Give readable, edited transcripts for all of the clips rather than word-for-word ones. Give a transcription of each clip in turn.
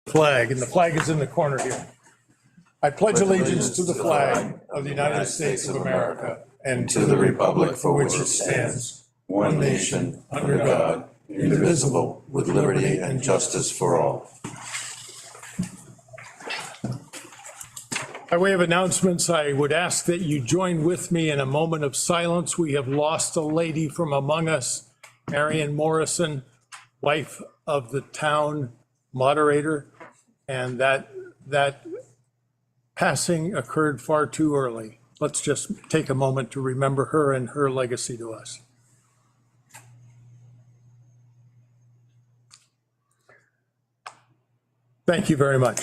Flag, and the flag is in the corner here. I pledge allegiance to the flag of the United States of America and to the republic for which it stands, one nation, under God, indivisible, with liberty and justice for all. By way of announcements, I would ask that you join with me in a moment of silence. We have lost a lady from among us, Marion Morrison, wife of the town moderator, and that passing occurred far too early. Let's just take a moment to remember her and her legacy to us. Thank you very much.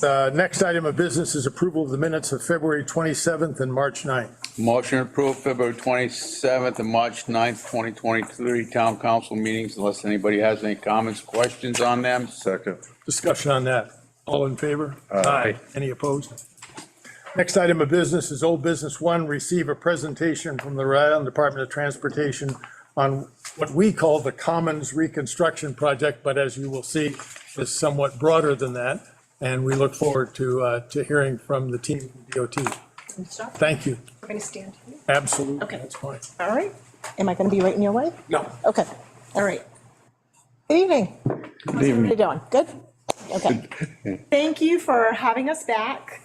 The next item of business is approval of the minutes of February 27th and March 9th. Motion approved February 27th and March 9th, 2023 town council meetings, unless anybody has any comments, questions on them. Second. Discussion on that. All in favor? Aye. Any opposed? Next item of business is old business 1, receive a presentation from the Rhode Island Department of Transportation on what we call the Commons Reconstruction Project, but as you will see, is somewhat broader than that. And we look forward to hearing from the team from DOT. Thank you. We're going to stand here. Absolutely. Okay. That's fine. All right. Am I going to be right in your way? No. Okay. All right. Good evening. How's everybody doing? Good? Okay. Thank you for having us back.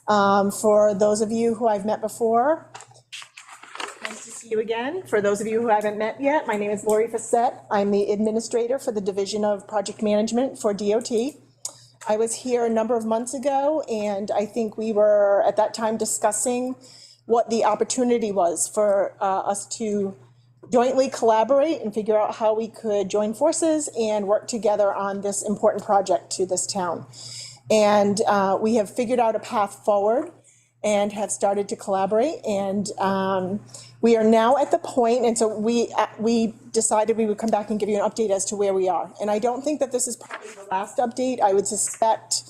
For those of you who I've met before, nice to see you again. For those of you who I haven't met yet, my name is Lori Fassett. I'm the administrator for the Division of Project Management for DOT. I was here a number of months ago, and I think we were at that time discussing what the opportunity was for us to jointly collaborate and figure out how we could join forces and work together on this important project to this town. And we have figured out a path forward and have started to collaborate. And we are now at the point, and so we decided we would come back and give you an update as to where we are. And I don't think that this is probably the last update. I would suspect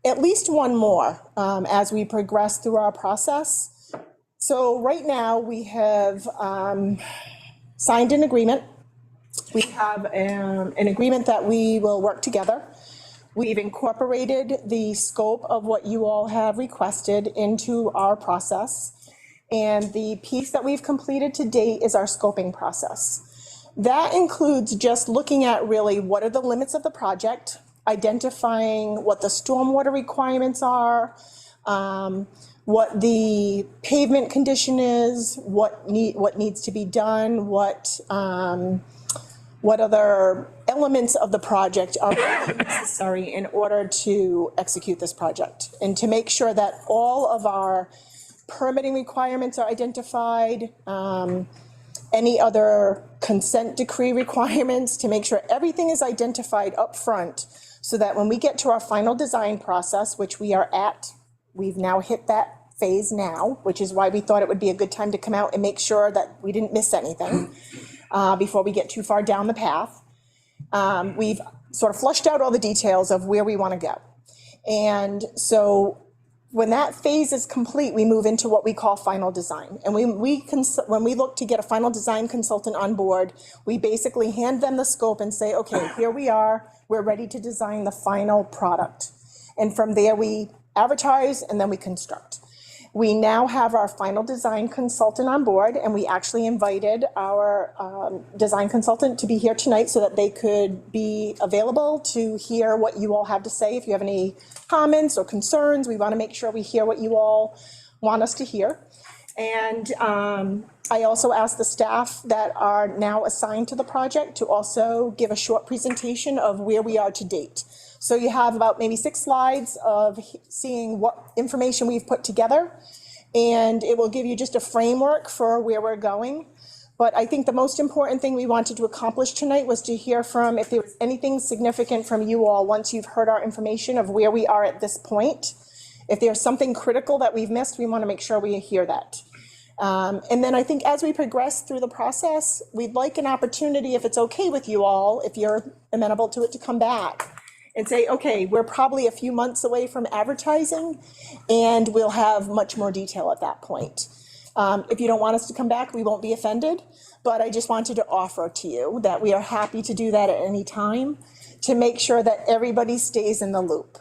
at least one more as we progress through our process. So right now we have signed an agreement. We have an agreement that we will work together. We've incorporated the scope of what you all have requested into our process. And the piece that we've completed to date is our scoping process. That includes just looking at really what are the limits of the project, identifying what the stormwater requirements are, what the pavement condition is, what needs to be done, what other elements of the project are necessary in order to execute this project, and to make sure that all of our permitting requirements are identified, any other consent decree requirements, to make sure everything is identified up front, so that when we get to our final design process, which we are at, we've now hit that phase now, which is why we thought it would be a good time to come out and make sure that we didn't miss anything before we get too far down the path. We've sort of flushed out all the details of where we want to go. And so when that phase is complete, we move into what we call final design. And when we look to get a final design consultant on board, we basically hand them the scope and say, okay, here we are, we're ready to design the final product. And from there we advertise and then we construct. We now have our final design consultant on board, and we actually invited our design consultant to be here tonight so that they could be available to hear what you all have to say. If you have any comments or concerns, we want to make sure we hear what you all want us to hear. And I also asked the staff that are now assigned to the project to also give a short presentation of where we are to date. So you have about maybe 6 slides of seeing what information we've put together, and it will give you just a framework for where we're going. But I think the most important thing we wanted to accomplish tonight was to hear from, if there was anything significant from you all once you've heard our information of where we are at this point. If there's something critical that we've missed, we want to make sure we hear that. And then I think as we progress through the process, we'd like an opportunity, if it's okay with you all, if you're amenable to it, to come back and say, okay, we're probably a few months away from advertising, and we'll have much more detail at that point. If you don't want us to come back, we won't be offended, but I just wanted to offer to you that we are happy to do that at any time, to make sure that everybody stays in the loop.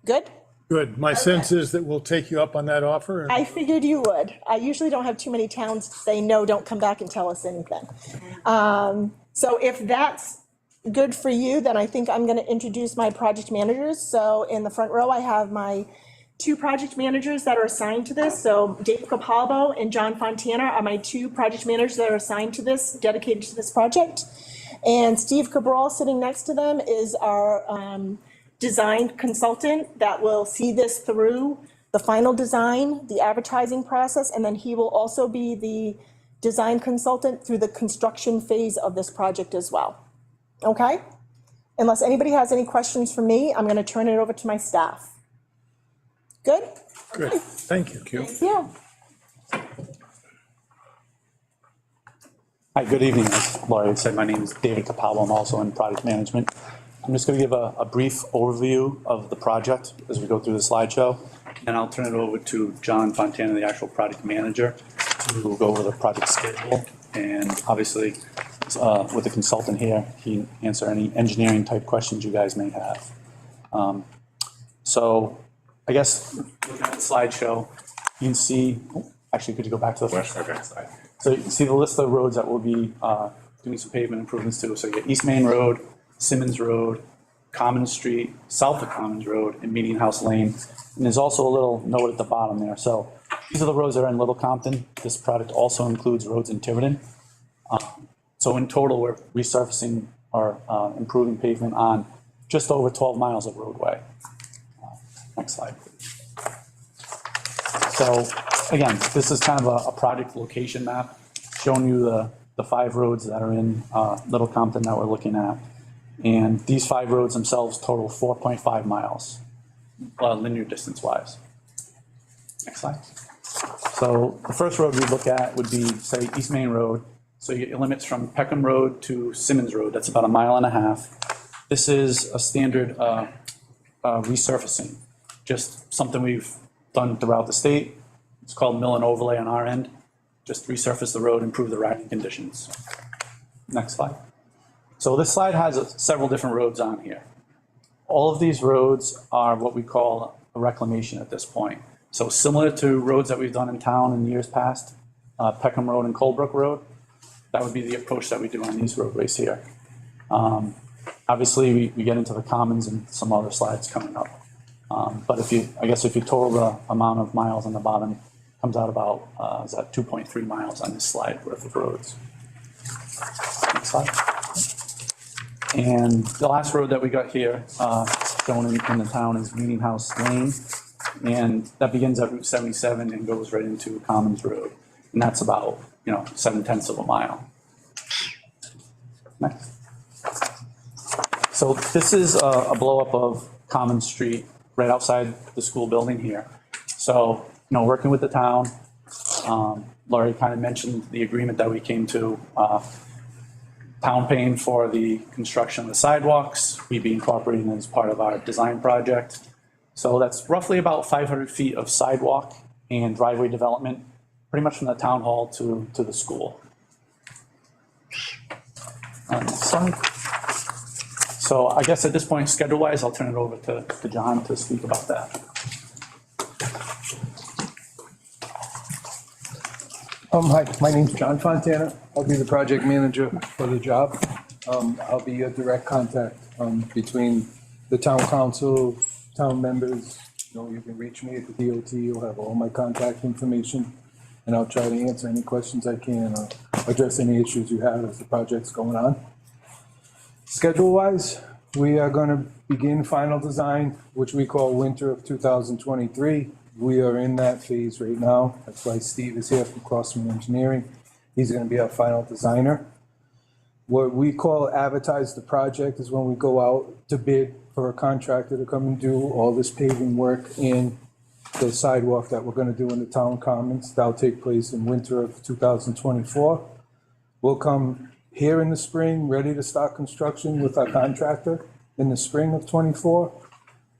Good? Good. My sense is that we'll take you up on that offer. I figured you would. I usually don't have too many towns say, no, don't come back and tell us anything. So if that's good for you, then I think I'm going to introduce my project managers. So in the front row, I have my 2 project managers that are assigned to this. So Dave Capalbo and John Fontana are my 2 project managers that are assigned to this, dedicated to this project. And Steve Cabral, sitting next to them, is our design consultant that will see this through the final design, the advertising process, and then he will also be the design consultant through the construction phase of this project as well. Okay? Unless anybody has any questions for me, I'm going to turn it over to my staff. Good? Good. Thank you. Thank you. Hi, good evening. As Laurie had said, my name is David Capalbo. I'm also in product management. I'm just going to give a brief overview of the project as we go through the slideshow, and I'll turn it over to John Fontana, the actual project manager, to go over the project schedule. And obviously, with the consultant here, he can answer any engineering type questions you guys may have. So I guess looking at the slideshow, you can see, actually, could you go back to the first slide? So you can see the list of roads that will be doing some pavement improvements to. So you get East Main Road, Simmons Road, Commons Street, south of Commons Road, and Meeting House Lane. And there's also a little note at the bottom there. So these are the roads that are in Little Compton. This project also includes roads in Tiverton. So in total, we're resurfacing or improving pavement on just over 12 miles of roadway. Next slide, please. So again, this is kind of a project location map showing you the 5 roads that are in Little Compton that we're looking at. And these 5 roads themselves total 4.5 miles, linear distance wise. Next slide. So the first road we look at would be, say, East Main Road. So it limits from Peckham Road to Simmons Road. That's about 1.5 miles. This is a standard resurfacing, just something we've done throughout the state. It's called mill and overlay on our end. Just resurface the road, improve the riding conditions. Next slide. So this slide has several different roads on here. All of these roads are what we call a reclamation at this point. So similar to roads that we've done in town in years past, Peckham Road and Colebrook Road, that would be the approach that we do on these roadways here. Obviously, we get into the commons and some other slides coming up. But if you total the amount of miles on the bottom, it comes out about, is that 2.3 miles on this slide worth of roads. Next slide. And the last road that we got here, shown in the town, is Meeting House Lane. And that begins at Route 77 and goes right into Commons Road. And that's about, 0.7 of a mile. Next. So this is a blow up of Common Street right outside the school building here. So, working with the town, Laurie kind of mentioned the agreement that we came to, town paying for the construction of the sidewalks, we be incorporating as part of our design project. So that's roughly about 500 feet of sidewalk and driveway development, pretty much from the town hall to the school. Next slide. So I guess at this point, schedule-wise, I'll turn it over to John to speak about that. Hi, my name's John Fontana. I'll be the project manager for the job. I'll be your direct contact between the town council, town members. You can reach me at the DOT. You'll have all my contact information, and I'll try to answer any questions I can or address any issues you have as the project's going on. Schedule-wise, we are going to begin final design, which we call winter of 2023. We are in that phase right now. That's why Steve is here from Crossman Engineering. He's going to be our final designer. What we call advertise the project is when we go out to bid for a contractor to come and do all this paving work and the sidewalk that we're going to do in the town commons. That'll take place in winter of 2024. We'll come here in the spring, ready to start construction with our contractor in the spring of 24.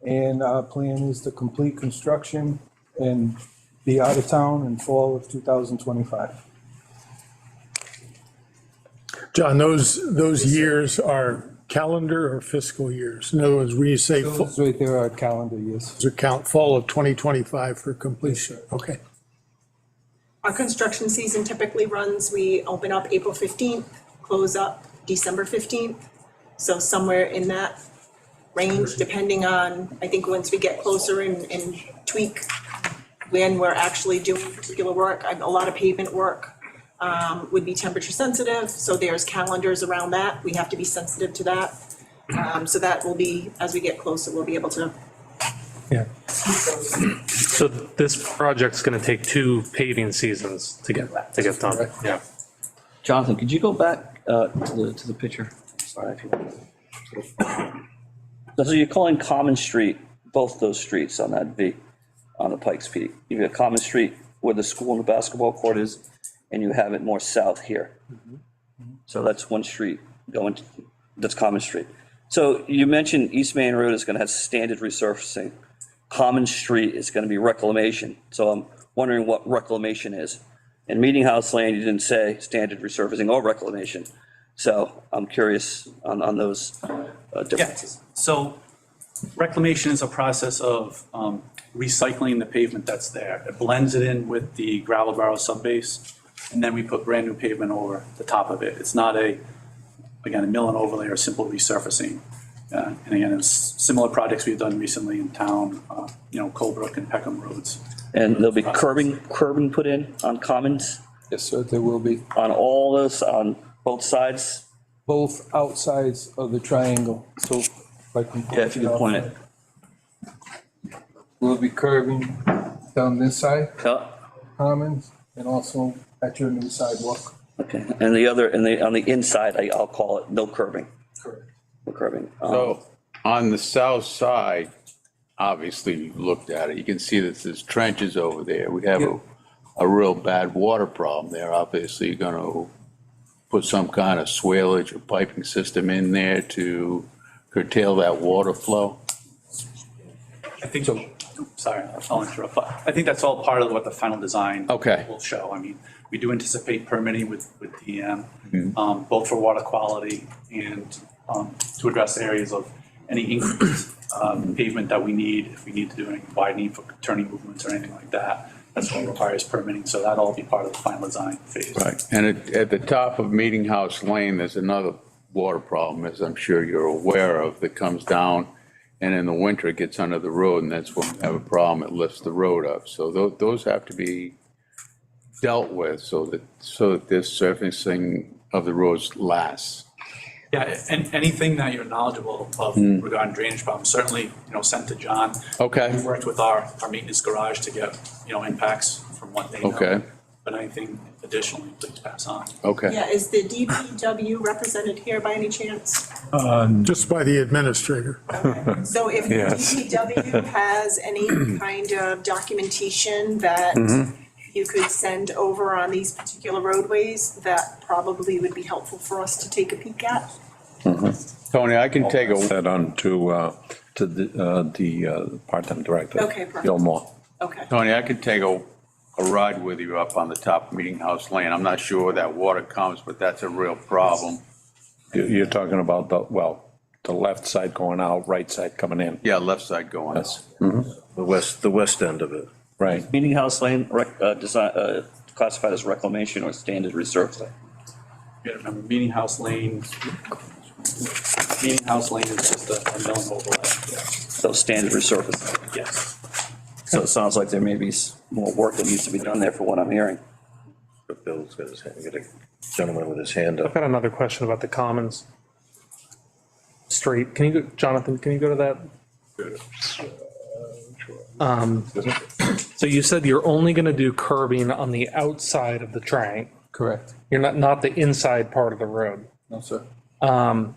And our plan is to complete construction and be out of town in fall of 2025. John, those years are calendar or fiscal years? In other words, when you say full, Those right there are calendar years. does it count fall of 2025 for completion? Okay. Our construction season typically runs, we open up April 15th, close up December 15th. So somewhere in that range, depending on, I think once we get closer and tweak when we're actually doing particular work, a lot of pavement work would be temperature sensitive, so there's calendars around that. We have to be sensitive to that. So that will be, as we get closer, we'll be able to. Yeah. So this project's gonna take 2 paving seasons to get done. Yeah. Jonathan, could you go back to the picture? Sorry. If you So you're calling Common Street, both those streets on that V, on the Pikes Peak. You've got Common Street where the school and the basketball court is, and you have it more south here. So that's one street going, that's Common Street. So you mentioned East Main Road is gonna have standard resurfacing. Common Street is gonna be reclamation. So I'm wondering what reclamation is. In Meeting House Lane, you didn't say standard resurfacing or reclamation. So I'm curious on those differences. So reclamation is a process of recycling the pavement that's there. It blends it in with the gravel barrel subbase, and then we put brand new pavement over the top of it. It's not again, a mill and overlay or simple resurfacing. And again, it's similar projects we've done recently in town, Colebrook and Peckham Roads. And there'll be curbing put in on Commons, Yes, sir, there will be. on all this, on both sides? Both outsides of the triangle, so like. Yeah, if you could point it. We'll be curving down this side, Yeah. Commons, and also at your new sidewalk. Okay, and the other, on the inside, I'll call it no curbing. Correct. No curbing. So on the south side, obviously you looked at it, you can see that there's trenches over there. We have a real bad water problem there. Obviously, you're gonna put some kind of swaleage or piping system in there to curtail that water flow. I think, sorry, I'll interrupt, but I think that's all part of what the final design Okay. will show. I mean, we do anticipate permitting with DEM, both for water quality and to address areas of any increased pavement that we need, if we need to do any widening for turning movements or anything like that. That's what requires permitting, so that'll all be part of the final design phase. Right. And at the top of Meeting House Lane, there's another water problem, as I'm sure you're aware of, that comes down, and in the winter it gets under the road, and that's when we have a problem, it lifts the road up. So those have to be dealt with so that this surfacing of the roads lasts. Yeah, and anything that you're knowledgeable of regarding drainage problems, certainly, send to John. Okay. We've worked with our maintenance garage to get, impacts from what they know. Okay. But anything additionally, please pass on. Okay. Yeah, is the DPW represented here by any chance? Just by the administrator. So if the DPW has any kind of documentation that you could send over on these particular roadways, that probably would be helpful for us to take a peek at. Tony, I can take a, That on to the part-time director. Okay, perfect. Gilmore. Okay. Tony, I could take a ride with you up on the top of Meeting House Lane. I'm not sure where that water comes, but that's a real problem. You're talking about the left side going out, right side coming in. Yeah, left side going up. The west end of it. Right. Meeting House Lane, classified as reclamation or standard resurfacing. You gotta remember, Meeting House Lane is just a mill and overlay. So standard resurfacing. Yes. So it sounds like there may be more work that needs to be done there for what I'm hearing. Bill's got his hand, got a gentleman with his hand I've up. got another question about the Commons Street. Can you go, Jonathan, can you go to that? So you said you're only gonna do curbing on the outside of the triangle. Correct. You're not the inside part of the road. No, sir. I'm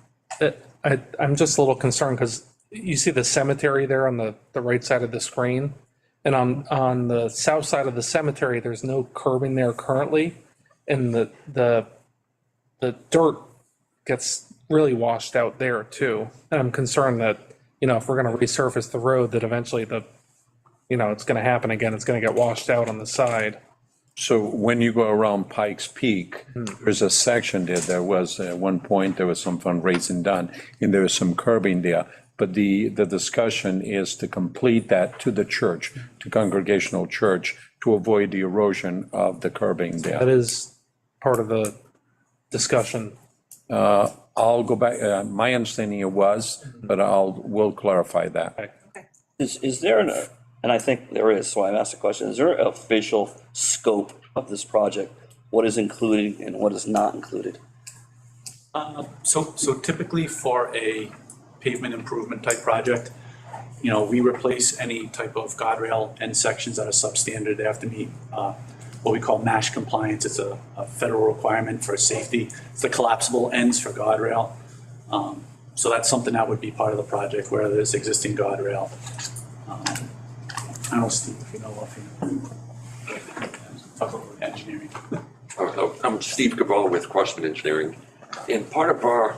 just a little concerned because you see the cemetery there on the right side of the screen. And on the south side of the cemetery, there's no curbing there currently. And the dirt gets really washed out there too. And I'm concerned that, if we're gonna resurface the road, that eventually it's gonna happen again. It's gonna get washed out on the side. So when you go around Pikes Peak, there's a section there, there was, at one point, there was some fundraising done, and there was some curbing there. But the discussion is to complete that to the church, to Congregational Church, to avoid the erosion of the curbing That there. is part of the discussion. I'll go back, my understanding it was, but we'll clarify that. Is there and I think there is, so I'm asked the question, is there an official scope of this project? What is included and what is not included? So typically for a pavement improvement type project, we replace any type of guardrail end sections that are substandard. They have to meet what we call MASH compliance. It's a federal requirement for safety. It's the collapsible ends for guardrail. So that's something that would be part of the project where there's existing guardrail. I don't know, Steve, if you know of him. Talk about engineering. I'm Steve Cabral with Crossman Engineering. And part of our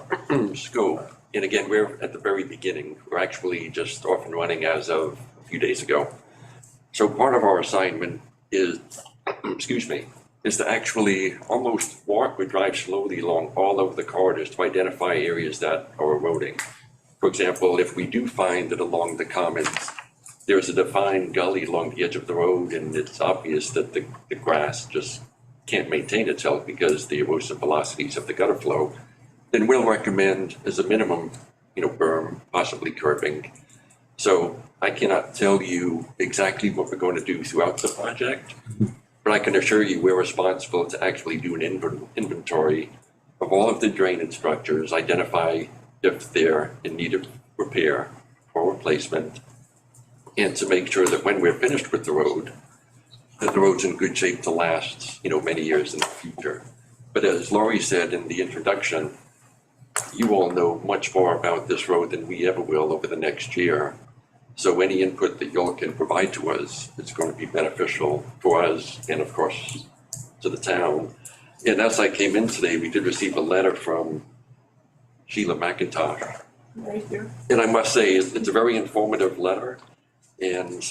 scope, and again, we're at the very beginning, we're actually just off and running as of a few days ago. So part of our assignment is, is to actually almost walk or drive slowly along all over the corridors to identify areas that are eroding. For example, if we do find that along the commons, there's a defined gully along the edge of the road, and it's obvious that the grass just can't maintain itself because the erosive velocities of the gutter flow, then we'll recommend as a minimum, berm, possibly curbing. So I cannot tell you exactly what we're going to do throughout the project, but I can assure you we're responsible to actually do an inventory of all of the drainage structures, identify if they're in need of repair or replacement, and to make sure that when we're finished with the road, that the road's in good shape to last, many years in the future. But as Laurie said in the introduction, you all know much more about this road than we ever will over the next year. So any input that y'all can provide to us is going to be beneficial for us and, of course, to the town. And as I came in today, we did receive a letter from Sheila McIntosh. Right here. And I must say, it's a very informative letter. And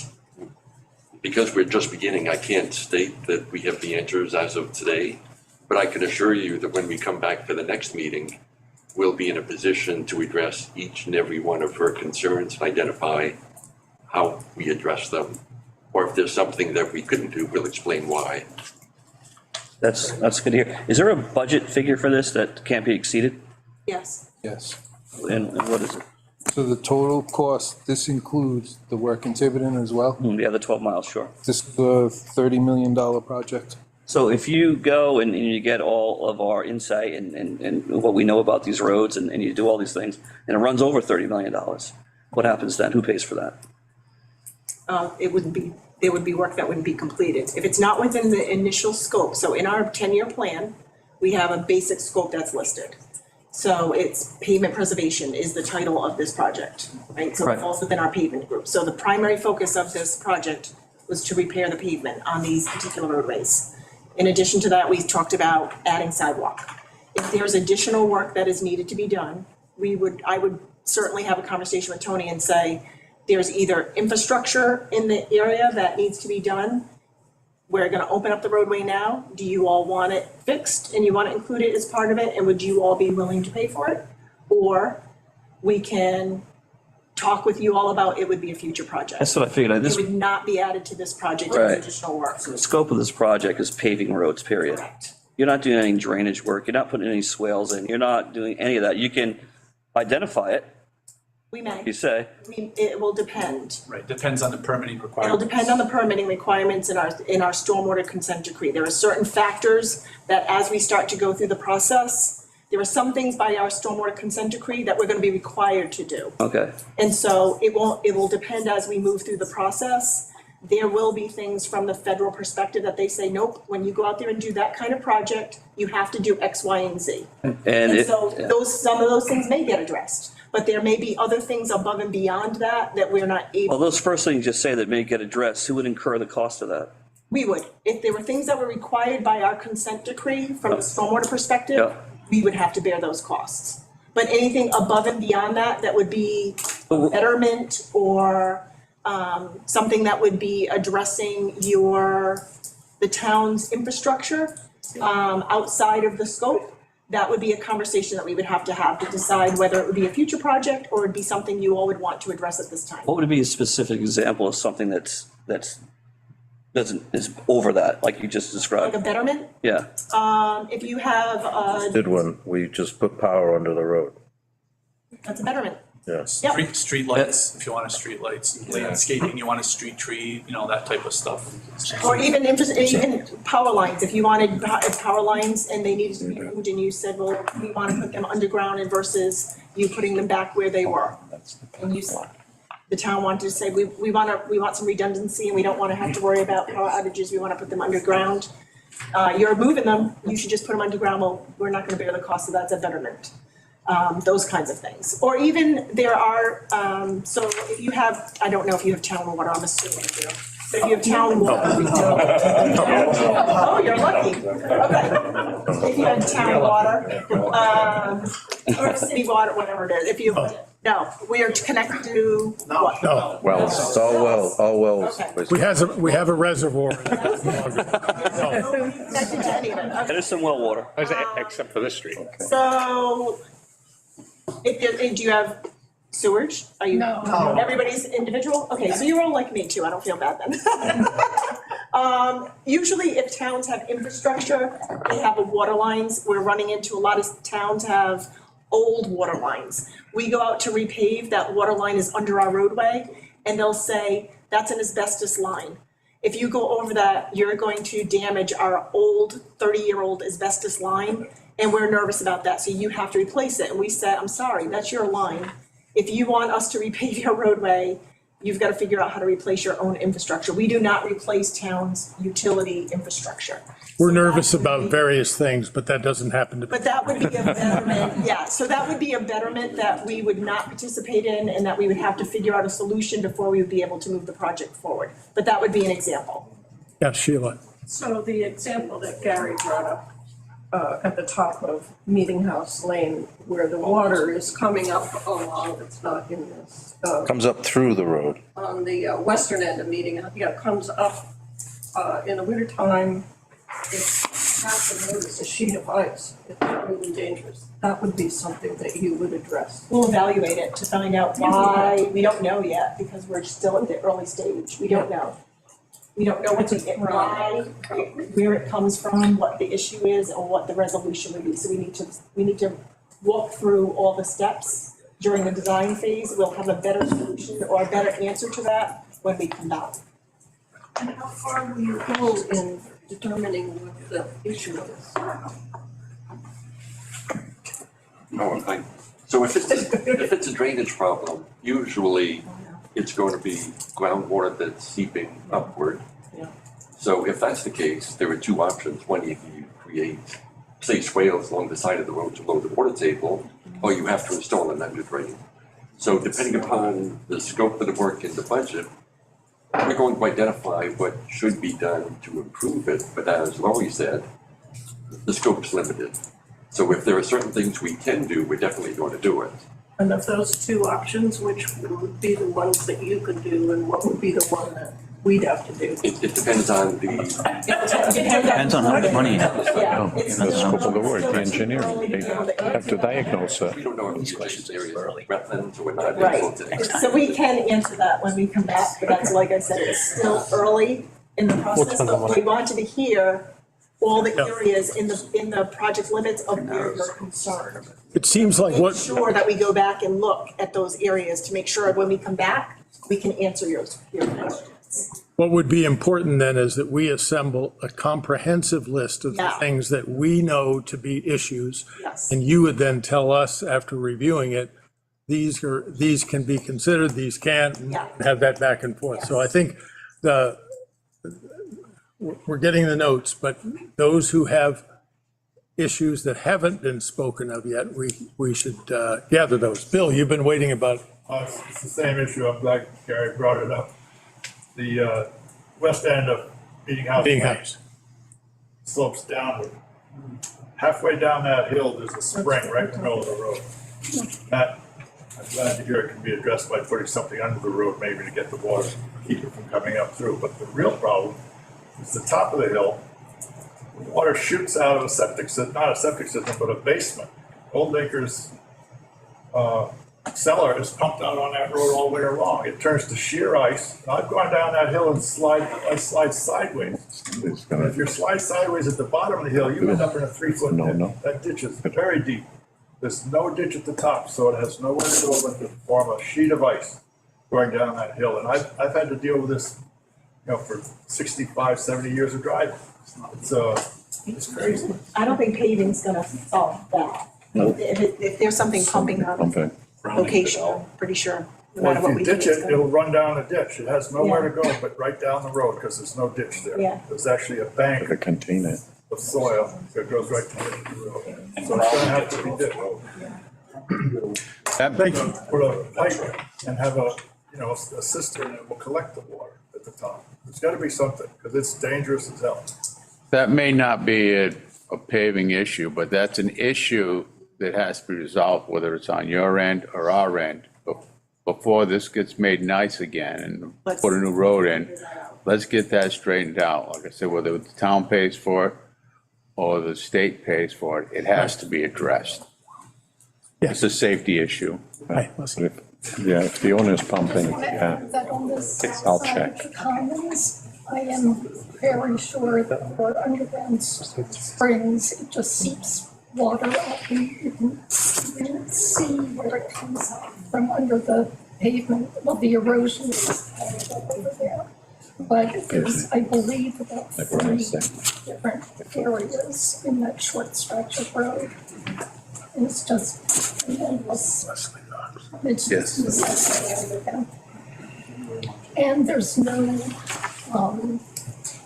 because we're just beginning, I can't state that we have the answers as of today, but I can assure you that when we come back for the next meeting, we'll be in a position to address each and every one of her concerns and identify how we address them. Or if there's something that we couldn't do, we'll explain why. That's good to hear. Is there a budget figure for this that can't be exceeded? Yes. Yes. And what is it? So the total cost, this includes the work in Tiverton as well? Yeah, the 12 miles, sure. This is a $30 million project. So if you go and you get all of our insight and what we know about these roads and you do all these things, and it runs over $30 million, what happens then? Who pays for that? There would be work that wouldn't be completed. If it's not within the initial scope, so in our 10-year plan, we have a basic scope that's listed. So it's pavement preservation is the title of this project, right? So it Right. falls within our pavement group. So the primary focus of this project was to repair the pavement on these particular roadways. In addition to that, we talked about adding sidewalk. If there's additional work that is needed to be done, I would certainly have a conversation with Tony and say, there's either infrastructure in the area that needs to be done. We're gonna open up the roadway now. Do you all want it fixed and you want to include it as part of it? And would you all be willing to pay for it? Or we can talk with you all about it would be a future project. That's what I figured. It would not be added to this project as Right. additional work. The scope of this project is paving roads, period. Correct. You're not doing any drainage work. You're not putting any swales in. You're not doing any of that. You can identify it, We may. you say. I mean, it will depend. Right, depends on the permitting It'll requirements. depend on the permitting requirements in our stormwater consent decree. There are certain factors that as we start to go through the process, there are some things by our stormwater consent decree that we're gonna be required to do. Okay. And so it will depend as we move through the process. There will be things from the federal perspective that they say, nope, when you go out there and do that kind of project, you have to do X, Y, and Z. And so some of those things may get addressed, but there may be other things above and beyond that we're not Well, able, those first things you say that may get addressed, who would incur the cost of that? we would. If there were things that were required by our consent decree from the stormwater perspective, Yeah. we would have to bear those costs. But anything above and beyond that would be betterment or something that would be addressing your the town's infrastructure outside of the scope, that would be a conversation that we would have to decide whether it would be a future project or it'd be something you all would want to address at this time. What would be a specific example of something that's is over that, like you just Like described? a betterment, Yeah, if you have, Did one, we just put power under the road. that's a betterment. Yes. Yep. Street lights, if you want a street lights, landscaping, you want a street tree, that type of stuff. Or even power lines, if you wanted power lines and they needed to be moved and you said, well, we want to put them underground and versus you putting them back where they were. And you said, the town wanted to say, we want some redundancy and we don't want to have to worry about power outages, we want to put them underground. You're moving them, you should just put them underground, well, we're not going to bear the cost of that, it's a betterment. Those kinds of things. Or even there are, so if you have, I don't know if you have town water, I'm assuming you do. But if you have town water, we don't. Oh, you're lucky. Okay. If you have town water, or city water, whatever it is, if you, no, we are connected to what? No, Well, it's all wells. Okay. we have a reservoir. Connected to any of it. Okay. there's some well water. Except for this street. So, do you have sewage? Are you? No. Everybody's individual? Okay, so you're all like me too, I don't feel bad then. Usually if towns have infrastructure, they have a water lines, we're running into, a lot of towns have old water lines. We go out to repave, that water line is under our roadway, and they'll say, that's an asbestos line. If you go over that, you're going to damage our old 30-year-old asbestos line, and we're nervous about that, so you have to replace it. And we said, I'm sorry, that's your line. If you want us to repave your roadway, you've got to figure out how to replace your own infrastructure. We do not replace towns' utility infrastructure. We're nervous about various things, but that doesn't happen to be. But that would be a betterment, yeah, so that would be a betterment that we would not participate in and that we would have to figure out a solution before we would be able to move the project forward. But that would be an example. Yeah, Sheila. So the example that Gary brought up at the top of Meeting House Lane, where the water is coming up along, it's not in this, Comes up through the road. on the western end of Meeting, comes up in the wintertime. It has to notice a sheet of ice, it's really dangerous. That would be something that you would address. We'll evaluate it to find out why, we don't know yet, because we're still at the early stage, we don't know. We don't know why, where it comes from, what the issue is, or what the resolution would be, so we need to walk through all the steps during the design phase. We'll have a better solution or a better answer to that when we come back. And how far will you go in determining what the issue is? Oh, fine. So if it's a drainage problem, usually it's going to be groundwater that's seeping upward. Yeah. So if that's the case, there are two options. One, you create, say, swales along the side of the road to lower the water table, or you have to install an under drain. So depending upon the scope of the work and the budget, we're going to identify what should be done to improve it, but as Laurie said, the scope's limited. So if there are certain things we can do, we're definitely going to do it. And of those two options, which would be the ones that you could do and what would be the one that we'd have to do? It depends on the, Depends on how much money you have. Yeah, it's The scope of the work, still the too engineering, early to they know the have to answer. diagnose we don't know if these areas are wetlands or we're not able Right, to. so we can answer that when we come back, but that's, like I said, it's still early in the process, but we wanted to hear all the areas in the project limits of where you're concerned. It seems like Make what, sure that we go back and look at those areas to make sure when we come back, we can answer your questions. what would be important then is that we assemble a comprehensive list of the Yeah. things that we know to be issues. Yes. And you would then tell us after reviewing it, these can be considered, these can't, and Yeah. have that back and forth. So I think we're getting the notes, but those who have issues that haven't been spoken of yet, we should gather those. Bill, you've been waiting about. It's the same issue. I'm glad Gary brought it up. The west end of Meeting House Lane slopes downward. Halfway down that hill, there's a spring right in the middle of the road. That, I'm glad to hear it can be addressed by putting something under the road, maybe to get the water, keep it from coming up through. But the real problem It's the top of the hill. The water shoots out of a septic system, not a septic system, but a basement. Old Acres cellar is pumped out on that road all winter long. It turns to sheer ice. I've gone down that hill and I slide sideways. And if you slide sideways at the bottom of the hill, you end up in a 3-foot ditch. That ditch is very deep. There's no ditch at the top, so it has nowhere to go but to form a sheet of ice going down that hill. And I've had to deal with this, for 65, 70 years of driving. It's crazy. I don't think paving's gonna solve that. If there's something pumping out of location, I'm pretty sure, no Well, matter what if we you do. ditch it's it, gonna- it'll run down a ditch. It has nowhere to go but right down the road because there's no ditch there. Yeah. There's actually a bank To contain it. of soil that goes right to the road. So it's gonna have to be ditched. That They can put a pipe and have a cistern that will collect the water at the top. There's gotta be something, because it's dangerous as hell. That may not be a paving issue, but that's an issue that has to be resolved, whether it's on your end or our end. Before this gets made nice again and put a new road in, let's get that straightened out. Like I said, whether the town pays for it or the state pays for it, it has to be addressed. It's a safety issue. Hi, listen. Yeah, if the owner's pumping, yeah. That on this I'll side of check. the Commons, I am very sure that for underground springs, it just seeps water up and you can see where it comes up from under the pavement. Well, the erosion is over there. But there's, I believe, about 3 different areas in that short stretch of road. And it's just endless. It's just necessary. And there's no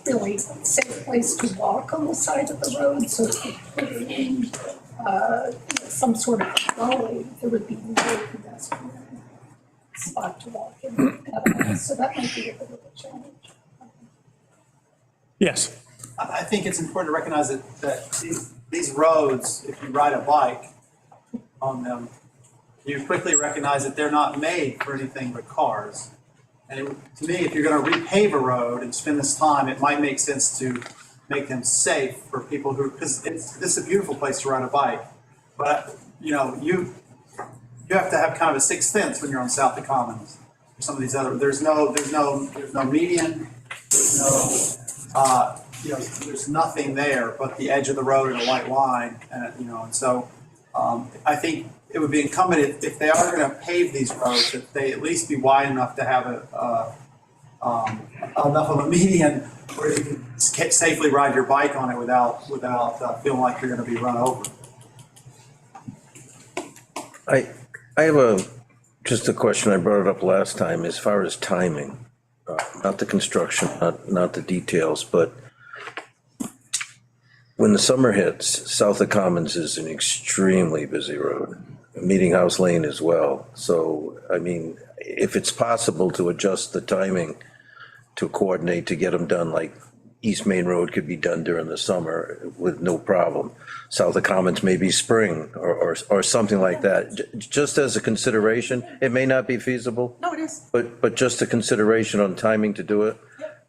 really safe place to walk on the side of the road, so if you put in some sort of gully, there would be no pedestrian spot to walk in at all. So that might be a bit of a challenge. Yes, I think it's important to recognize that these roads, if you ride a bike on them, you quickly recognize that they're not made for anything but cars. And to me, if you're going to repave a road and spend this time, it might make sense to make them safe for people who, because this is a beautiful place to ride a bike. But, you have to have kind of a sixth sense when you're on South of Commons. Some of these other, there's no median, there's no, there's nothing there but the edge of the road and a white line, and so I think it would be incumbent if they are going to pave these roads, that they at least be wide enough to have enough of a median where you can safely ride your bike on it without feeling like you're going to be run over. I have just a question. I brought it up last time as far as timing, not the construction, not the details, but when the summer hits, South of Commons is an extremely busy road, Meeting House Lane as well. So, I mean, if it's possible to adjust the timing to coordinate to get them done, like East Main Road could be done during the summer with no problem. South of Commons maybe spring or something like that. Just as a consideration, it may not be feasible. No, it is. But just a consideration on timing to do it.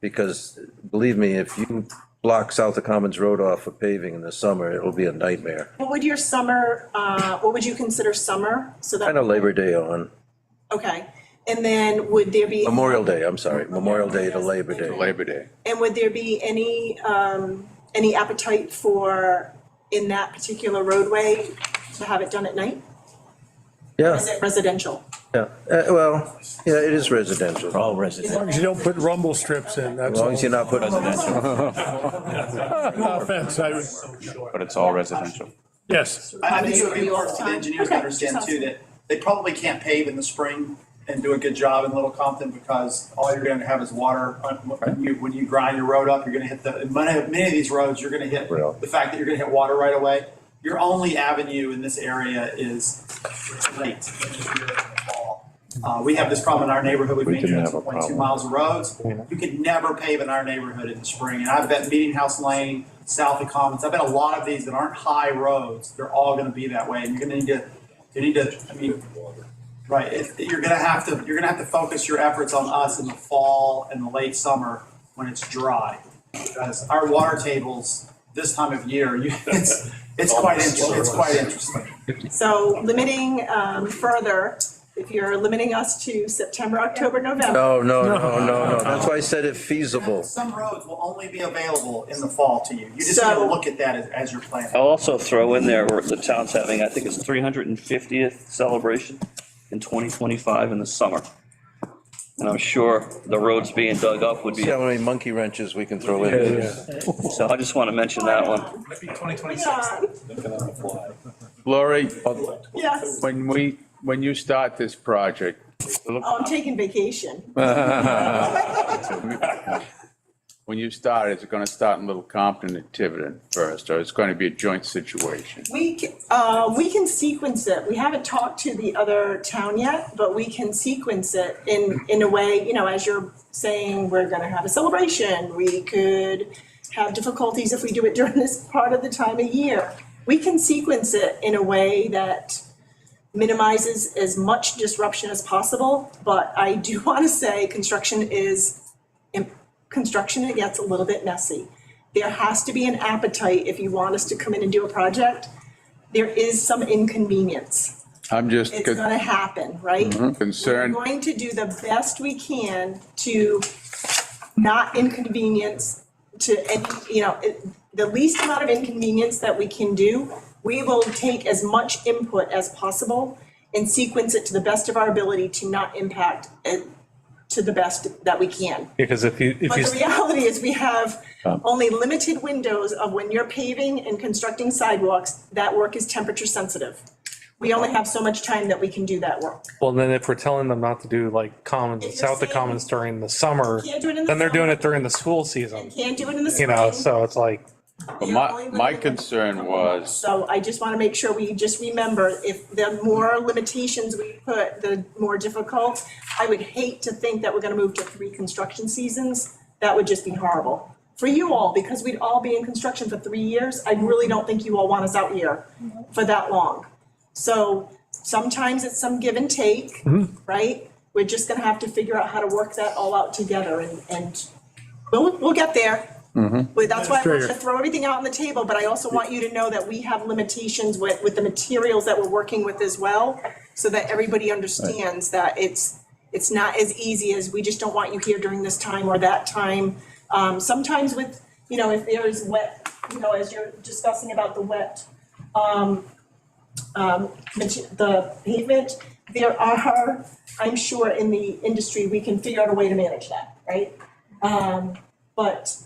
Because believe me, if you block South of Commons Road off for paving in the summer, it'll be a nightmare. What would your summer, what would you consider summer? So that, Kind of Labor Day on, okay. And then would there be? Memorial Day, I'm sorry, Memorial Day to Labor Day. Labor Day. And would there be any appetite for, in that particular roadway, to have it done at night? Yeah, Is it residential? yeah, well, yeah, it is residential. All as residents. long as you don't put rumble strips in, As that's long all. as you're not putting. No offense, I would, But it's all residential. yes, I think it would be important for the engineers to Okay. understand too, that they probably can't pave in the spring and do a good job in Little Compton, because all you're gonna have is water. When you grind your road up, you're gonna hit many of these roads, you're gonna hit the fact that you're gonna hit water right away. Your only avenue in this area is late. We have this problem in our neighborhood. We've made didn't have a 2.2 problem. miles of roads. You could never pave in our neighborhood in the spring. And I bet Meeting House Lane, South of Commons, I bet a lot of these that aren't high roads, they're all gonna be that way. And you're gonna need to, I mean, right, you're gonna have to focus your efforts on us in the fall and the late summer when it's dry. Because our water tables this time of year, it's quite interesting. So limiting further, if you're limiting us to September, October, November. No. That's why I said if feasible. Some roads will only be available in the fall to you. You just gotta look at that as you're planning. I'll also throw in there where the town's having, I think it's 350th celebration in 2025 in the summer. And I'm sure the roads being dug up would be, See how many monkey wrenches we can throw in. so I just want to mention that one. Might be 2026. Lori, Yes. when you start this project, Oh, I'm taking vacation. when you start, is it going to start in Little Compton and Tiverton first, or it's going to be a joint situation? We can sequence it. We haven't talked to the other town yet, but we can sequence it in a way, you know, as you're saying, we're gonna have a celebration. We could have difficulties if we do it during this part of the time of year. We can sequence it in a way that minimizes as much disruption as possible, but I do want to say construction, it gets a little bit messy. There has to be an appetite if you want us to come in and do a project. There is some inconvenience. I'm just It's gonna happen, right? concerned. We're going to do the best we can to not inconvenience to any, you know, the least amount of inconvenience that we can do. We will take as much input as possible and sequence it to the best of our ability to not impact it to the best that we can. Because if you, But the reality is we have only limited windows of when you're paving and constructing sidewalks, that work is temperature sensitive. We only have so much time that we can do that work. well, then if we're telling them not to do like commons, If you're south of saying- commons during the summer, Can't do it in the then they're doing summer. it during the school season, Can't do it in the you spring. know, so it's like, But my concern was, So I just want to make sure we just remember, if the more limitations we put, the more difficult. I would hate to think that we're going to move to 3 construction seasons. That would just be horrible for you all, because we'd all be in construction for 3 years. I really don't think you all want us out here for that long. So sometimes it's some give and take, right? We're just going to have to figure out how to work that all out together, and we'll get there. But that's why I want you to throw everything out on the table, but I also want you to know that we have limitations with the materials that we're working with as well, so that everybody understands that it's not as easy as, we just don't want you here during this time or that time. Sometimes with, you know, if there's wet, you know, as you're discussing about the wet, the pavement, there are, I'm sure in the industry, we can figure out a way to manage that, right? But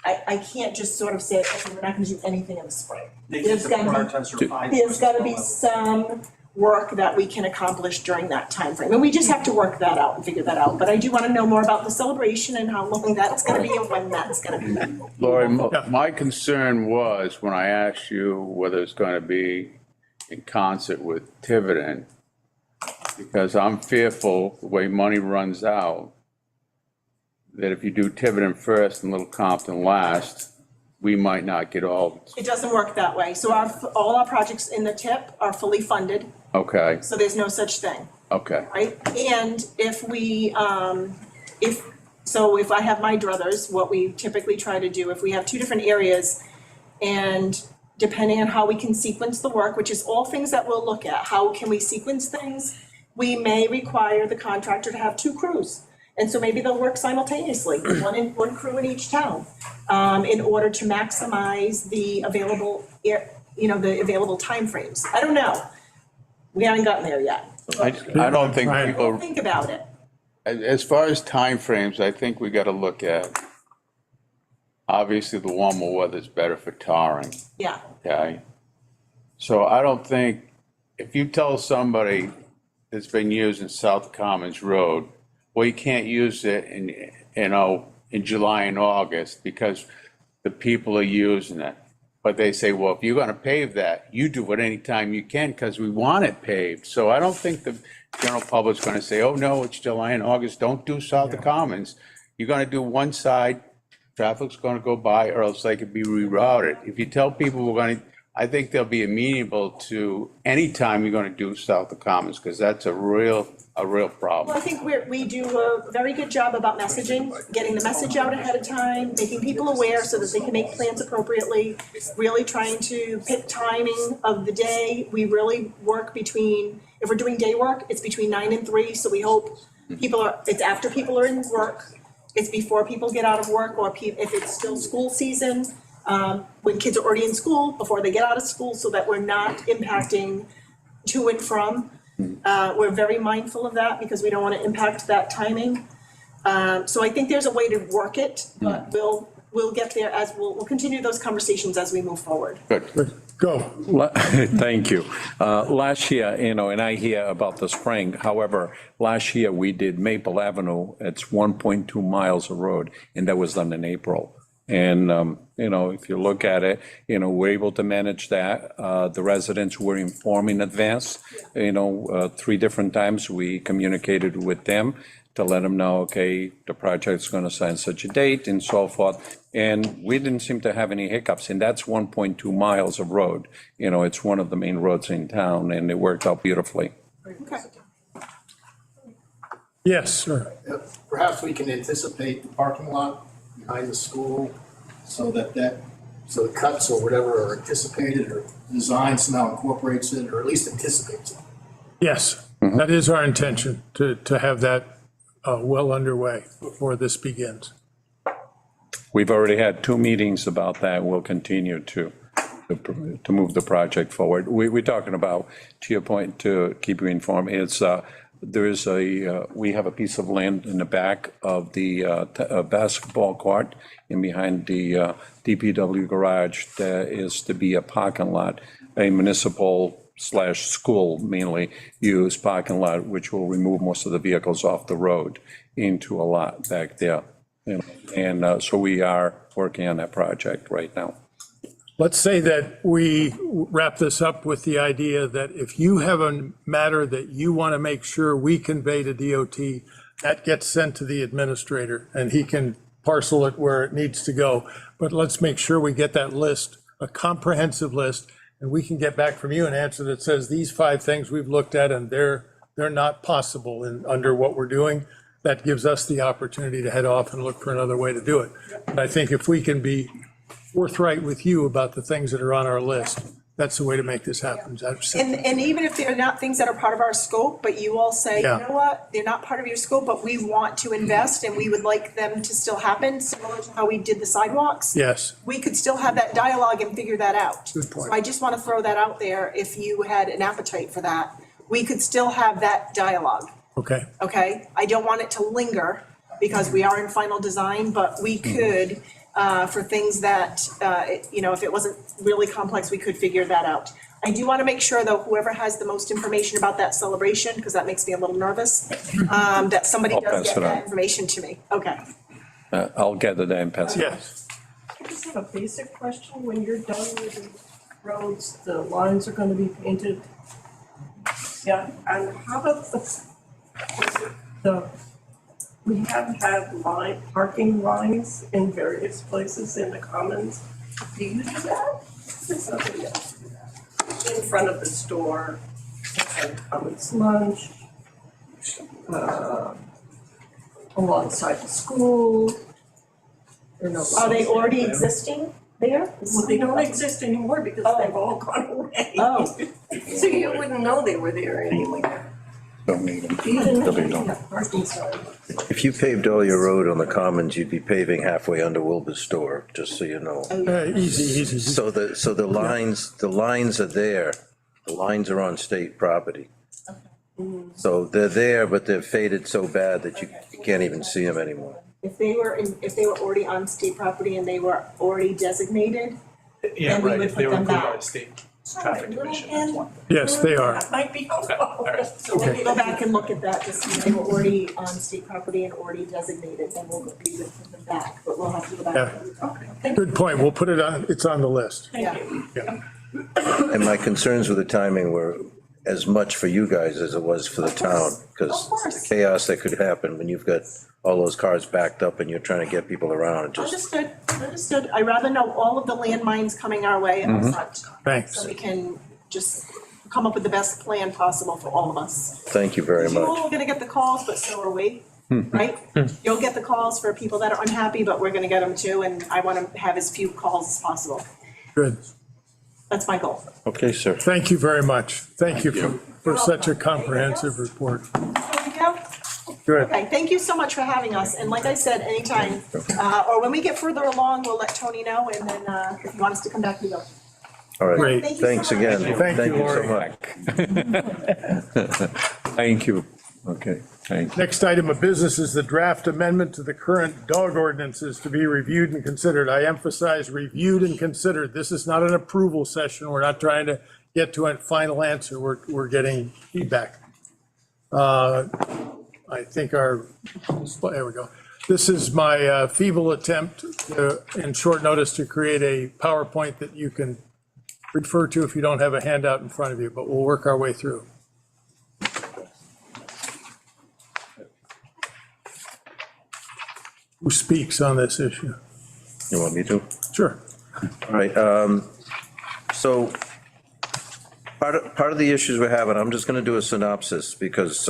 I can't just sort of say, okay, we're not gonna do anything in the spring. There's gotta be some work that we can accomplish during that timeframe, and we just have to work that out and figure that out. But I do wanna know more about the celebration and how long that's gonna be and when that's gonna be. Lori, my concern was when I asked you whether it's going to be in concert with Tiverton, because I'm fearful the way money runs out, that if you do Tiverton first and Little Compton last, we might not get all. It doesn't work that way. So all our projects in the TIP are fully funded, Okay, so there's no such thing. okay. Right, and if I have my druthers, what we typically try to do, if we have 2 different areas, and depending on how we can sequence the work, which is all things that we'll look at, how can we sequence things? We may require the contractor to have 2 crews, and so maybe they'll work simultaneously, one crew in each town, in order to maximize the available, you know, the available timeframes. I don't know. We haven't gotten there yet. I don't think people, Think about it. as far as timeframes, I think we got to look at, obviously, the warmer weather's better for tarring, Yeah, okay? So I don't think, if you tell somebody that's been using South Commons Road, well, you can't use it in, you know, in July and August because the people are using it. But they say, well, if you're going to pave that, you do it anytime you can because we want it paved. So I don't think the general public's going to say, oh, no, it's July and August, don't do South of Commons. You're going to do one side, traffic's going to go by, or else they could be rerouted. If you tell people we're going to, I think they'll be amenable to any time you're gonna do South of Commons, because that's a real Well, problem. I think we do a very good job about messaging, getting the message out ahead of time, making people aware so that they can make plans appropriately, really trying to pick timing of the day. We really work between, if we're doing day work, it's between 9 and 3, so we hope it's after people are in work, it's before people get out of work, or if it's still school season, when kids are already in school, before they get out of school, so that we're not impacting to and from. We're very mindful of that because we don't want to impact that timing. So I think there's a way to work it, but we'll get there we'll continue those conversations as we move forward. Good. Go. Thank you. Last year, and I hear about the spring, however, last year we did Maple Avenue, it's 1.2 miles of road, and that was done in April. And, if you look at it, we're able to manage that. The residents were informed in advance, 3 different times we communicated with them to let them know, okay, the project's going to sign such a date and so forth. And we didn't seem to have any hiccups, and that's 1.2 miles of road. It's one of the main roads in town, and it worked out beautifully. Okay. Yes, sir. Perhaps we can anticipate the parking lot behind the school so the cuts or whatever are anticipated, or design somehow incorporates it, or at least anticipates it. Yes, that is our intention, to have that well underway before this begins. We've already had 2 meetings about that. We'll continue to move the project forward. We're talking about, to your point, to keep you informed, we have a piece of land in the back of the basketball court and behind the DPW garage. There is to be a parking lot, a municipal/school mainly used parking lot, which will remove most of the vehicles off the road into a lot back there. And so we are working on that project right now. Let's say that we wrap this up with the idea that if you have a matter that you want to make sure we convey to DOT, that gets sent to the administrator and he can parcel it where it needs to go. But let's make sure we get that list, a comprehensive list, and we can get back from you an answer that says these 5 things we've looked at and they're not possible under what we're doing. That gives us the opportunity to head off and look for another way to do it. But I think if we can be forthright with you about the things that are on our list, that's the way to make this happen. And even if they're not things that are part of our scope, but you all say, you know what, they're not part of your scope, but we want to invest and we would like them to still happen, similar to how we did the sidewalks. Yes. We could still have that dialogue and figure that out. Good point. So I just want to throw that out there. If you had an appetite for that, we could still have that dialogue. Okay. Okay? I don't want it to linger because we are in final design, but we could, for things that, if it wasn't really complex, we could figure that out. I do want to make sure, though, whoever has the most information about that celebration, because that makes me a little nervous, that somebody I'll does pass get it on. that information to me. Okay. I'll get it and pass it. Yes. I just have a basic question. When you're done with the roads, the lines are going to be painted. Yeah, and how about we have had parking lines in various places in the commons. Do you do that? There's somebody else do that. In front of the store, and commons lunch, alongside the school. Are they already existing there? Well, they don't exist anymore because they've all gone away. Oh. So you wouldn't know they were there anyway. Don't need them. Even if you have parking signs. If you paved all your road on the commons, you'd be paving halfway under Wilbur's store, just so you know. Easy. So the lines are there. The lines are on state property. So they're there, but they're faded so bad that you can't even see them anymore. If they were already on state property and they were already designated, Yeah, then we right, would if they put were them approved by back. the state traffic commission, that's one thing. Yes, they are. That might be helpful. All right. So we'll go back and look at that to see if they were already on state property and already designated, then we'll be able to put them back, but we'll have to go back. Yeah. Good point. We'll put it on, it's on the list. Yeah. And my concerns with the timing were as much for you guys as it was for the town, because the chaos that could happen when you've got all those cars backed up and you're trying to get people around. It just, Understood. I'd rather know all of the landmines coming our way up front. Thanks. So we can just come up with the best plan possible for all of us. thank you very You're much. all gonna get the calls, but so are we, right? You'll get the calls for people that are unhappy, but we're gonna get them too, and I wanna have as few calls as possible. Good. That's my goal. Okay, sir. Thank you very much. Thank you for such a comprehensive report. There we go. Good. Okay, thank you so much for having us, and like I said, anytime, or when we get further along, we'll let Tony know, and then, if you want us to come back, we will. All right. Great. Thank you so Thanks much. again. Thank you, so Lori. much. Thank you. Okay, thank you. Next item of business is the draft amendment to the current dog ordinances to be reviewed and considered. I emphasize reviewed and considered. This is not an approval session. We're not trying to get to a final answer. We're getting feedback. I think there we go. This is my feeble attempt in short notice to create a PowerPoint that you can refer to if you don't have a handout in front of you, but we'll work our way through. Who speaks on this issue? You want me to? Sure. All right, so part of the issues we're having, I'm just gonna do a synopsis because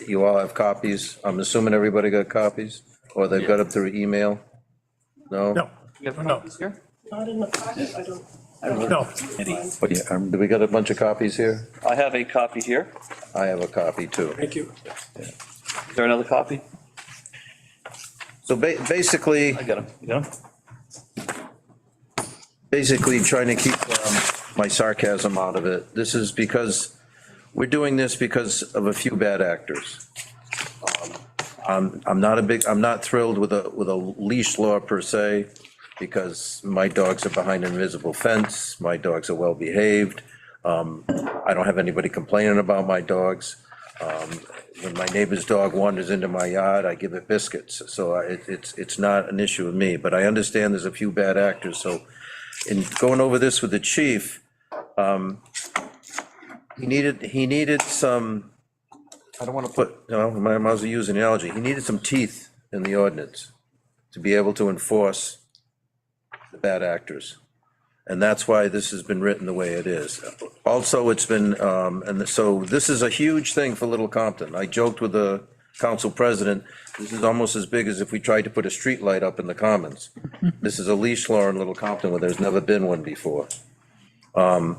you all have copies. I'm assuming everybody got copies, or they've got it through email? No? No, no, Not in the packet, I don't. no. But yeah, do we got a bunch of copies here? I have a copy here. I have a copy too. Thank you. Is there another copy? So basically, I got him. You got him? basically trying to keep my sarcasm out of it. This is because, we're doing this because of a few bad actors. I'm not thrilled with a leash law per se, because my dogs are behind an invisible fence, my dogs are well-behaved. I don't have anybody complaining about my dogs. When my neighbor's dog wanders into my yard, I give it biscuits, so it's not an issue with me, but I understand there's a few bad actors, so in going over this with the chief, he needed some, I don't want to put, I might as well use an analogy, he needed some teeth in the ordinance to be able to enforce the bad actors. And that's why this has been written the way it is. Also, it's been, and so this is a huge thing for Little Compton. I joked with the council president, this is almost as big as if we tried to put a street light up in the Commons. This is a leash law in Little Compton where there's never been one before. And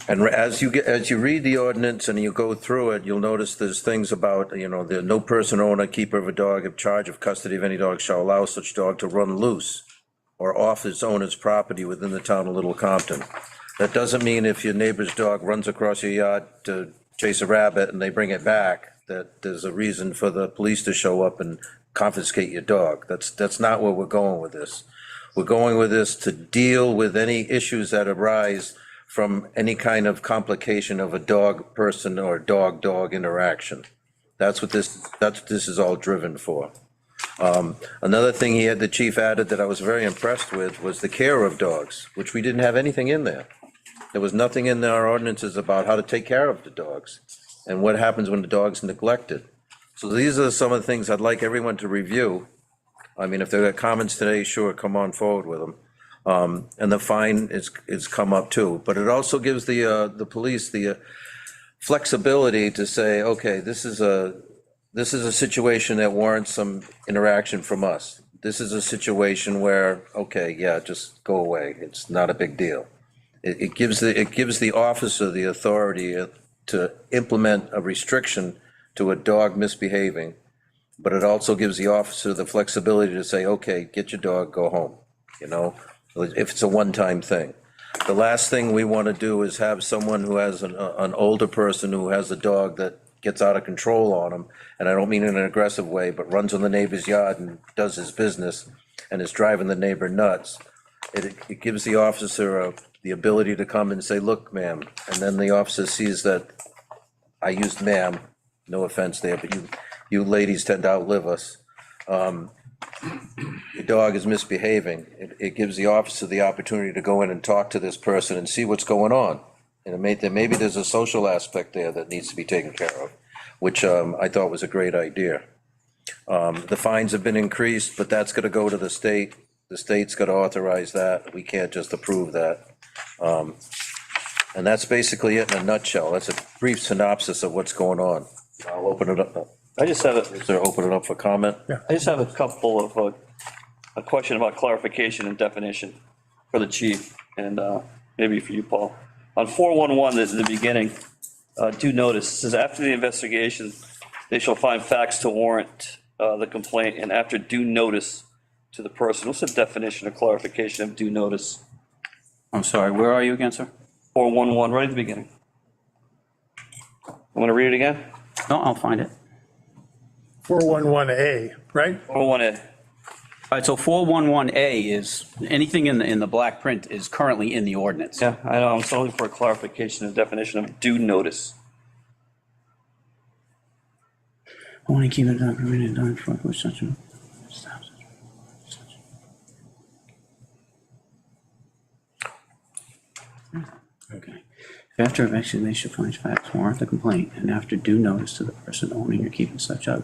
as you read the ordinance and you go through it, you'll notice there's things about, the no person, owner, keeper of a dog in charge of custody of any dog shall allow such dog to run loose or off its owner's property within the town of Little Compton. That doesn't mean if your neighbor's dog runs across your yard to chase a rabbit and they bring it back, that there's a reason for the police to show up and confiscate your dog. That's not where we're going with this. We're going with this to deal with any issues that arise from any kind of complication of a dog-person or dog-dog interaction. That's what this is all driven for. Another thing the chief added that I was very impressed with was the care of dogs, which we didn't have anything in there. There was nothing in our ordinances about how to take care of the dogs and what happens when the dog's neglected. So these are some of the things I'd like everyone to review. I mean, if there are comments today, sure, come on forward with them. And the fine is come up too, but it also gives the police the flexibility to say, okay, this is a situation that warrants some interaction from us. This is a situation where, okay, yeah, just go away. It's not a big deal. It gives the officer the authority to implement a restriction to a dog misbehaving, but it also gives the officer the flexibility to say, okay, get your dog, go home, if it's a one-time thing. The last thing we want to do is have someone who has an older person who has a dog that gets out of control on him, and I don't mean in an aggressive way, but runs on the neighbor's yard and does his business and is driving the neighbor nuts. It gives the officer the ability to come and say, look, ma'am, and then the officer sees that, I used ma'am, no offense there, but you ladies tend to outlive us. Your dog is misbehaving. It gives the officer the opportunity to go in and talk to this person and see what's going on. And maybe there's a social aspect there that needs to be taken care of, which I thought was a great idea. The fines have been increased, but that's gonna go to the state. The state's gonna authorize that. We can't just approve that. And that's basically it in a nutshell. That's a brief synopsis of what's going on. I'll open it up. I just have a, Is there, open it up for comment? I just have a couple of, a question about clarification and definition for the chief, and maybe for you, Paul. On 411, at the beginning, due notice, it says, after the investigation, they shall find facts to warrant the complaint, and after due notice to the person. What's the definition or clarification of due notice? I'm sorry, where are you again, sir? 411, right at the beginning. I'm gonna read it again. No, I'll find it. 411A, right? 411A. All right, so 411A is, anything in the black print is currently in the ordinance. Yeah, I know, I'm still looking for a clarification and definition of due notice. I want to keep it documented, done for such a. Okay. After eviction, they should find facts, warrant the complaint, and after due notice to the person owning or keeping such up.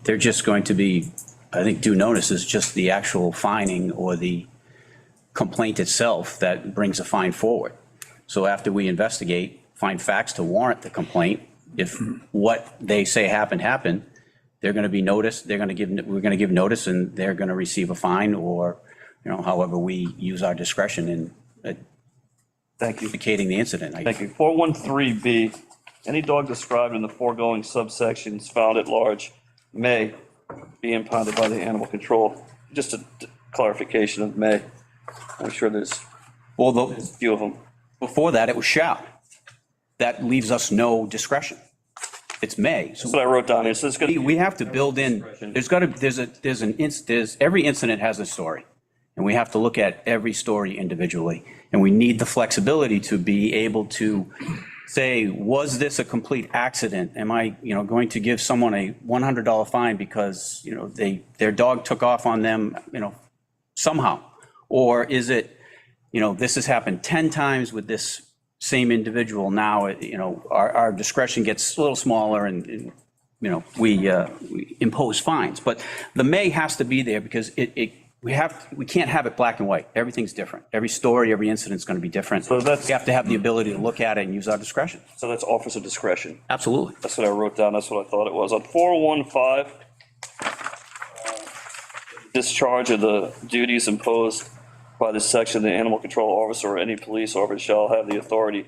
They're just going to be, I think due notice is just the actual fining or the complaint itself that brings a fine forward. So after we investigate, find facts to warrant the complaint, if what they say happened, they're going to be noticed, we're going to give notice and they're going to receive a fine or, however we use our discretion in Thank you. indicating the incident. Thank you. 413B, any dog described in the foregoing subsections found at large may be impounded by the animal control. Just a clarification of may. I'm sure there's a few of them. Before that, it was shall. That leaves us no discretion. It's may. So That's what I wrote down here. So it's gonna we have to build in, every incident has a story. And we have to look at every story individually. And we need the flexibility to be able to say, was this a complete accident? Am I, going to give someone a $100 fine because, their dog took off on them, somehow? Or is it, this has happened 10 times with this same individual. Now, our discretion gets a little smaller and we impose fines. But the may has to be there because we can't have it black and white. Everything's different. Every story, every incident's going to be different. So that's- We have to have the ability to look at it and use our discretion. So that's officer discretion. Absolutely. That's what I wrote down. That's what I thought it was. On 415, discharge of the duties imposed by this section, the animal control officer or any police officer shall have the authority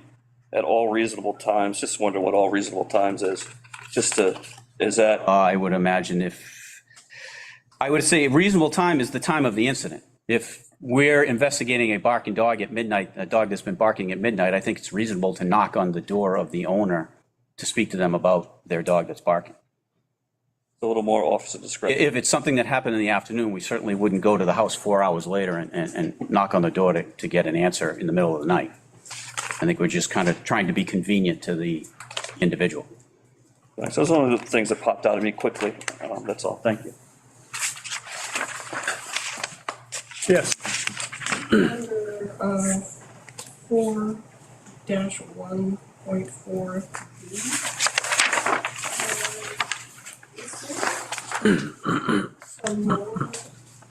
at all reasonable times. Just wondering what all reasonable times is. Is that? I would imagine I would say a reasonable time is the time of the incident. If we're investigating a barking dog at midnight, a dog that's been barking at midnight, I think it's reasonable to knock on the door of the owner to speak to them about their dog that's barking. A little more officer discretion. If it's something that happened in the afternoon, we certainly wouldn't go to the house 4 hours later and knock on the door to get an answer in the middle of the night. I think we're just kind of trying to be convenient to the individual. So those are one of the things that popped out at me quickly. That's all. Thank you. Yes. Under 4-1.4. Some more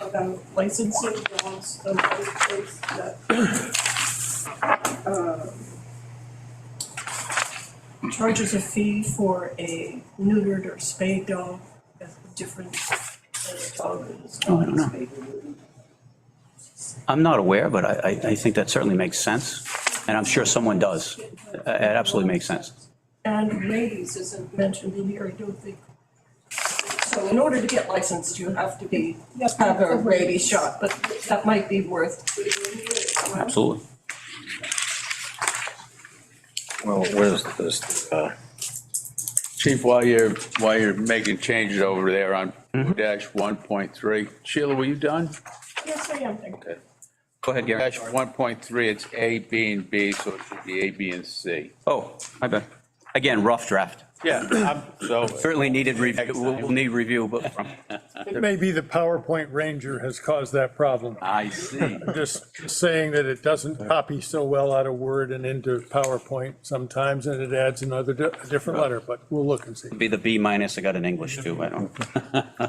about licensing dogs, another place that charges a fee for a neutered or spayed dog, that's different than a dog that is Oh, I don't know. spayed or neutered. I'm not aware, but I think that certainly makes sense. And I'm sure someone does. It absolutely makes sense. And rabies isn't mentioned in here, I don't think. So in order to get licensed, you have to have a rabies shot, but that might be worth putting in here. Absolutely. Well, where's this, Chief, while you're making changes over there on dash 1.3, Sheila, were you done? Yes, I am. Okay. Go ahead, Gary. Dash 1.3, it's A, B, and B, so it should be A, B, and C. Oh, my bad. Again, rough draft. So Certainly needed review, we'll need review, but from, It may be the PowerPoint Ranger has caused that problem. I see. Just saying that it doesn't copy so well out of Word and into PowerPoint sometimes, and it adds another, a different letter, but we'll look and see. be the B minus, I got an English too, I don't.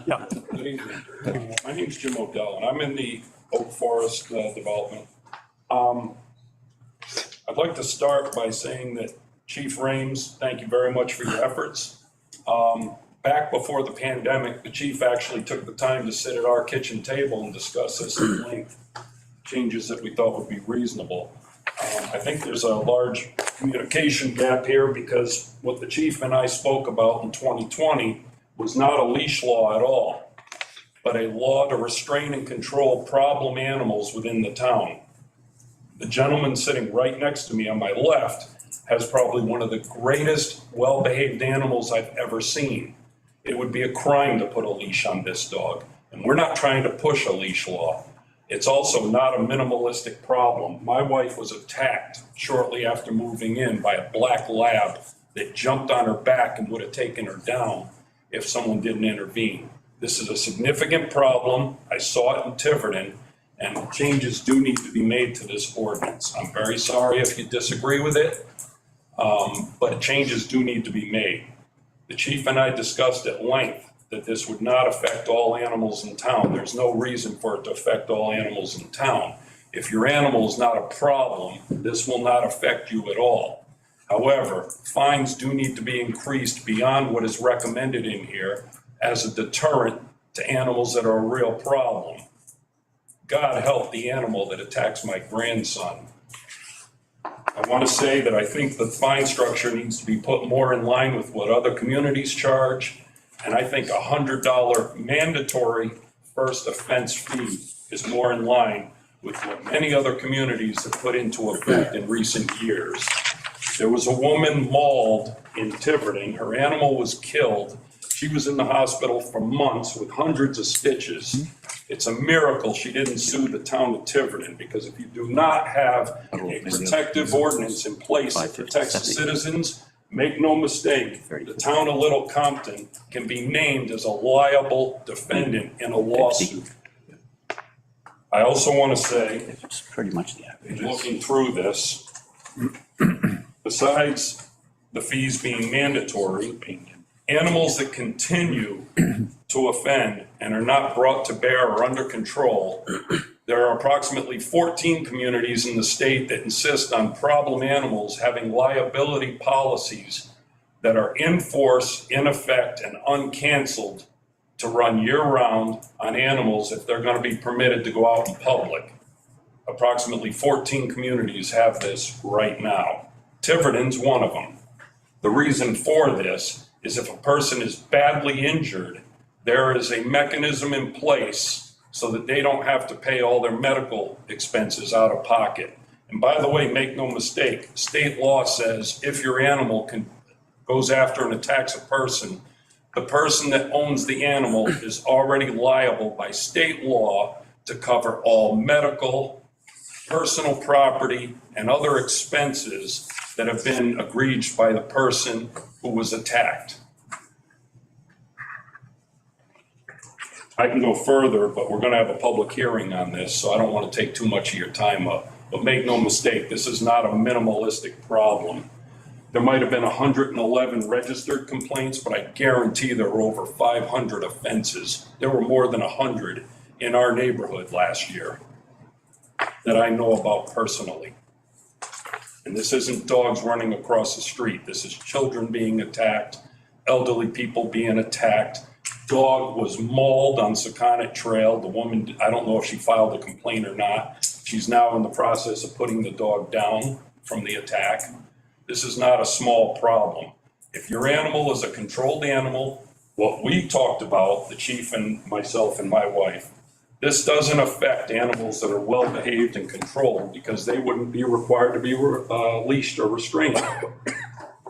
Yeah. Good evening. My name's Jim O'Dell, and I'm in the Oak Forest development. I'd like to start by saying that Chief Rames, thank you very much for your efforts. Back before the pandemic, the chief actually took the time to sit at our kitchen table and discuss this at length, changes that we thought would be reasonable. I think there's a large communication gap here because what the chief and I spoke about in 2020 was not a leash law at all, but a law to restrain and control problem animals within the town. The gentleman sitting right next to me on my left has probably one of the greatest well-behaved animals I've ever seen. It would be a crime to put a leash on this dog, and we're not trying to push a leash law. It's also not a minimalistic problem. My wife was attacked shortly after moving in by a black lab that jumped on her back and would have taken her down if someone didn't intervene. This is a significant problem. I saw it in Tiverton, and changes do need to be made to this ordinance. I'm very sorry if you disagree with it, but changes do need to be made. The chief and I discussed at length that this would not affect all animals in town. There's no reason for it to affect all animals in town. If your animal is not a problem, this will not affect you at all. However, fines do need to be increased beyond what is recommended in here as a deterrent to animals that are a real problem. God help the animal that attacks my grandson. I want to say that I think the fine structure needs to be put more in line with what other communities charge. And I think $100 mandatory first offense fee is more in line with what many other communities have put into effect in recent years. There was a woman mauled in Tiverton. Her animal was killed. She was in the hospital for months with hundreds of stitches. It's a miracle she didn't sue the town of Tiverton, because if you do not have a protective ordinance in place that protects the citizens, make no mistake, the town of Little Compton can be named as a liable defendant in a lawsuit. I also want to say, It's pretty much the average. looking through this, besides the fees being mandatory, animals that continue to offend and are not brought to bear or under control, there are approximately 14 communities in the state that insist on problem animals having liability policies that are in force, in effect, and uncanceled to run year-round on animals if they're going to be permitted to go out in public. Approximately 14 communities have this right now. Tiverton's one of them. The reason for this is if a person is badly injured, there is a mechanism in place so that they don't have to pay all their medical expenses out of pocket. And by the way, make no mistake, state law says if your animal goes after and attacks a person, the person that owns the animal is already liable by state law to cover all medical, personal property, and other expenses that have been egreged by the person who was attacked. I can go further, but we're going to have a public hearing on this, so I don't want to take too much of your time up. But make no mistake, this is not a minimalistic problem. There might have been 111 registered complaints, but I guarantee there were over 500 offenses. There were more than 100 in our neighborhood last year that I know about personally. And this isn't dogs running across the street. This is children being attacked, elderly people being attacked. Dog was mauled on Sakonnet Trail. The woman, I don't know if she filed a complaint or not. She's now in the process of putting the dog down from the attack. This is not a small problem. If your animal is a controlled animal, what we talked about, the chief and myself and my wife, this doesn't affect animals that are well-behaved and controlled because they wouldn't be required to be leashed or restrained.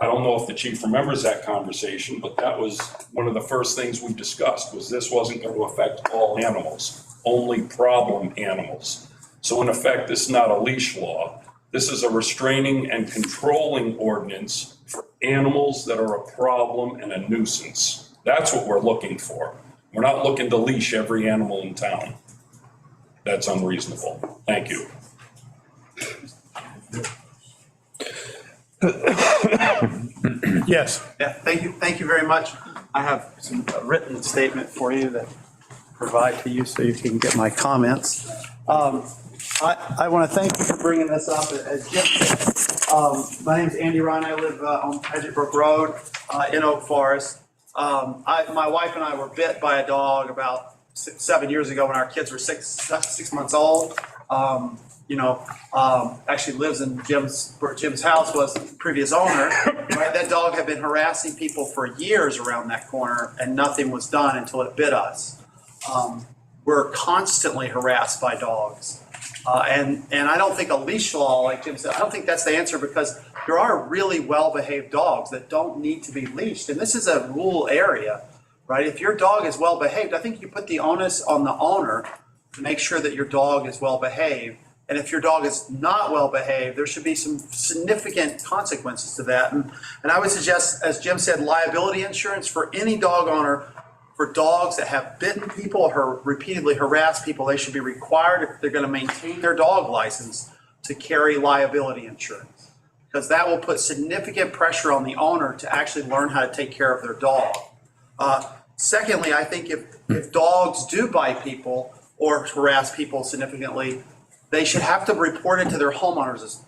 I don't know if the chief remembers that conversation, but that was one of the first things we discussed, was this wasn't going to affect all animals, only problem animals. So in effect, this is not a leash law. This is a restraining and controlling ordinance for animals that are a problem and a nuisance. That's what we're looking for. We're not looking to leash every animal in town. That's unreasonable. Thank you. Yes. Yeah, thank you very much. I have some written statement for you that provide to you so you can get my comments. I want to thank you for bringing this up. As Jim said, my name's Andy Ryan. I live on Paget Brook Road in Oak Forest. My wife and I were bit by a dog about 7 years ago when our kids were six months old. Actually lives in where Jim's house was the previous owner. Right? That dog had been harassing people for years around that corner, and nothing was done until it bit us. We're constantly harassed by dogs. And I don't think a leash law, like Jim said, I don't think that's the answer, because there are really well-behaved dogs that don't need to be leashed. And this is a rural area, right? If your dog is well-behaved, I think you put the onus on the owner to make sure that your dog is well-behaved. And if your dog is not well-behaved, there should be some significant consequences to that. And I would suggest, as Jim said, liability insurance for any dog owner. For dogs that have bitten people or repeatedly harassed people, they should be required, if they're going to maintain their dog license, to carry liability insurance, because that will put significant pressure on the owner to actually learn how to take care of their dog. Secondly, I think if dogs do bite people or harass people significantly, they should have to report it to their homeowner's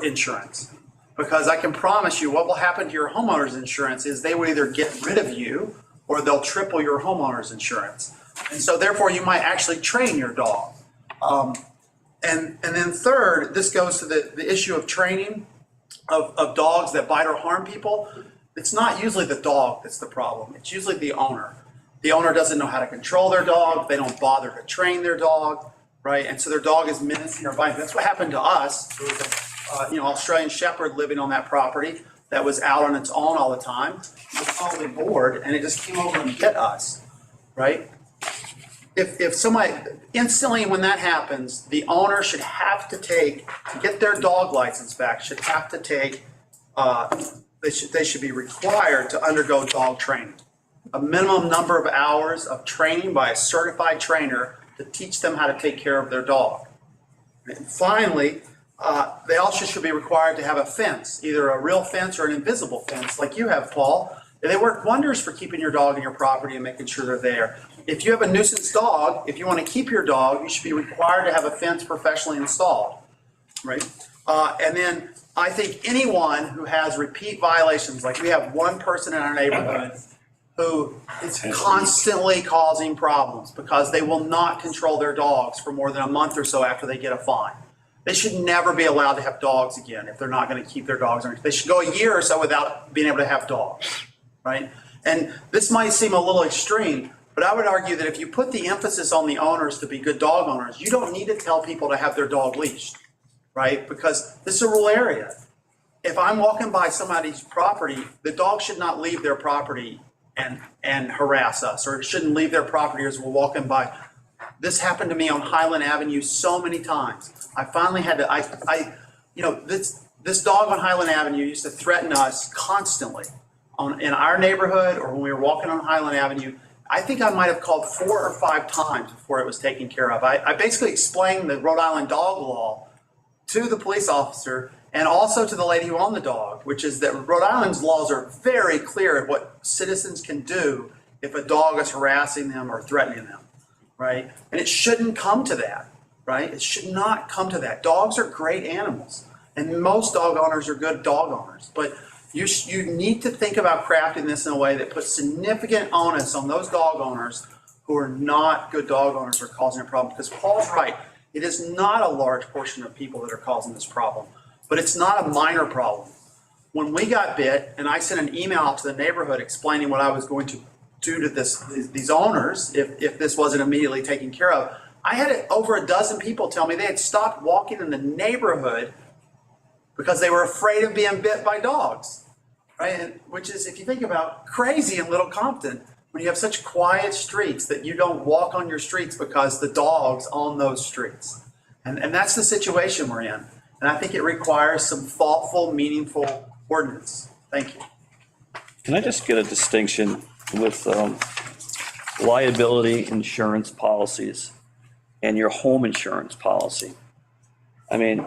insurance, because I can promise you what will happen to your homeowner's insurance is they will either get rid of you or they'll triple your homeowner's insurance. And so therefore you might actually train your dog. And then third, this goes to the issue of training of dogs that bite or harm people. It's not usually the dog that's the problem. It's usually the owner. The owner doesn't know how to control their dog. They don't bother to train their dog, right? And so their dog is menacing or biting. That's what happened to us. There was a Australian Shepherd living on that property that was out on its own all the time. It was totally bored, and it just came over and bit us, right? If somebody, instantly when that happens, the owner should have to get their dog license back, should have to take, they should be required to undergo dog training. A minimum number of hours of training by a certified trainer to teach them how to take care of their dog. And finally, they also should be required to have a fence, either a real fence or an invisible fence like you have, Paul. They work wonders for keeping your dog in your property and making sure they're there. If you have a nuisance dog, if you want to keep your dog, you should be required to have a fence professionally installed, right? And then I think anyone who has repeat violations, like we have one person in our neighborhood who is constantly causing problems because they will not control their dogs for more than a month or so after they get a fine. They should never be allowed to have dogs again if they're not going to keep their dogs. They should go a year or so without being able to have dogs, right? And this might seem a little extreme, but I would argue that if you put the emphasis on the owners to be good dog owners, you don't need to tell people to have their dog leashed, right? Because this is a rural area. If I'm walking by somebody's property, the dog should not leave their property and harass us, or it shouldn't leave their property as we're walking by. This happened to me on Highland Avenue so many times. I finally had to, this dog on Highland Avenue used to threaten us constantly in our neighborhood or when we were walking on Highland Avenue. I think I might have called 4 or 5 times before it was taken care of. I basically explained the Rhode Island dog law to the police officer and also to the lady who owned the dog, which is that Rhode Island's laws are very clear of what citizens can do if a dog is harassing them or threatening them, right? And it shouldn't come to that, right? It should not come to that. Dogs are great animals, and most dog owners are good dog owners, but you need to think about crafting this in a way that puts significant onus on those dog owners who are not good dog owners or causing a problem. Because Paul's right, it is not a large portion of people that are causing this problem, but it's not a minor problem. When we got bit, and I sent an email out to the neighborhood explaining what I was going to do to these owners if this wasn't immediately taken care of, I had over a dozen people tell me they had stopped walking in the neighborhood because they were afraid of being bit by dogs, right? And, which is, if you think about, crazy in Little Compton, when you have such quiet streets that you don't walk on your streets because the dogs own those streets. And that's the situation we're in. And I think it requires some thoughtful, meaningful ordinance. Thank you. Can I just get a distinction with liability insurance policies and your home insurance policy? I mean,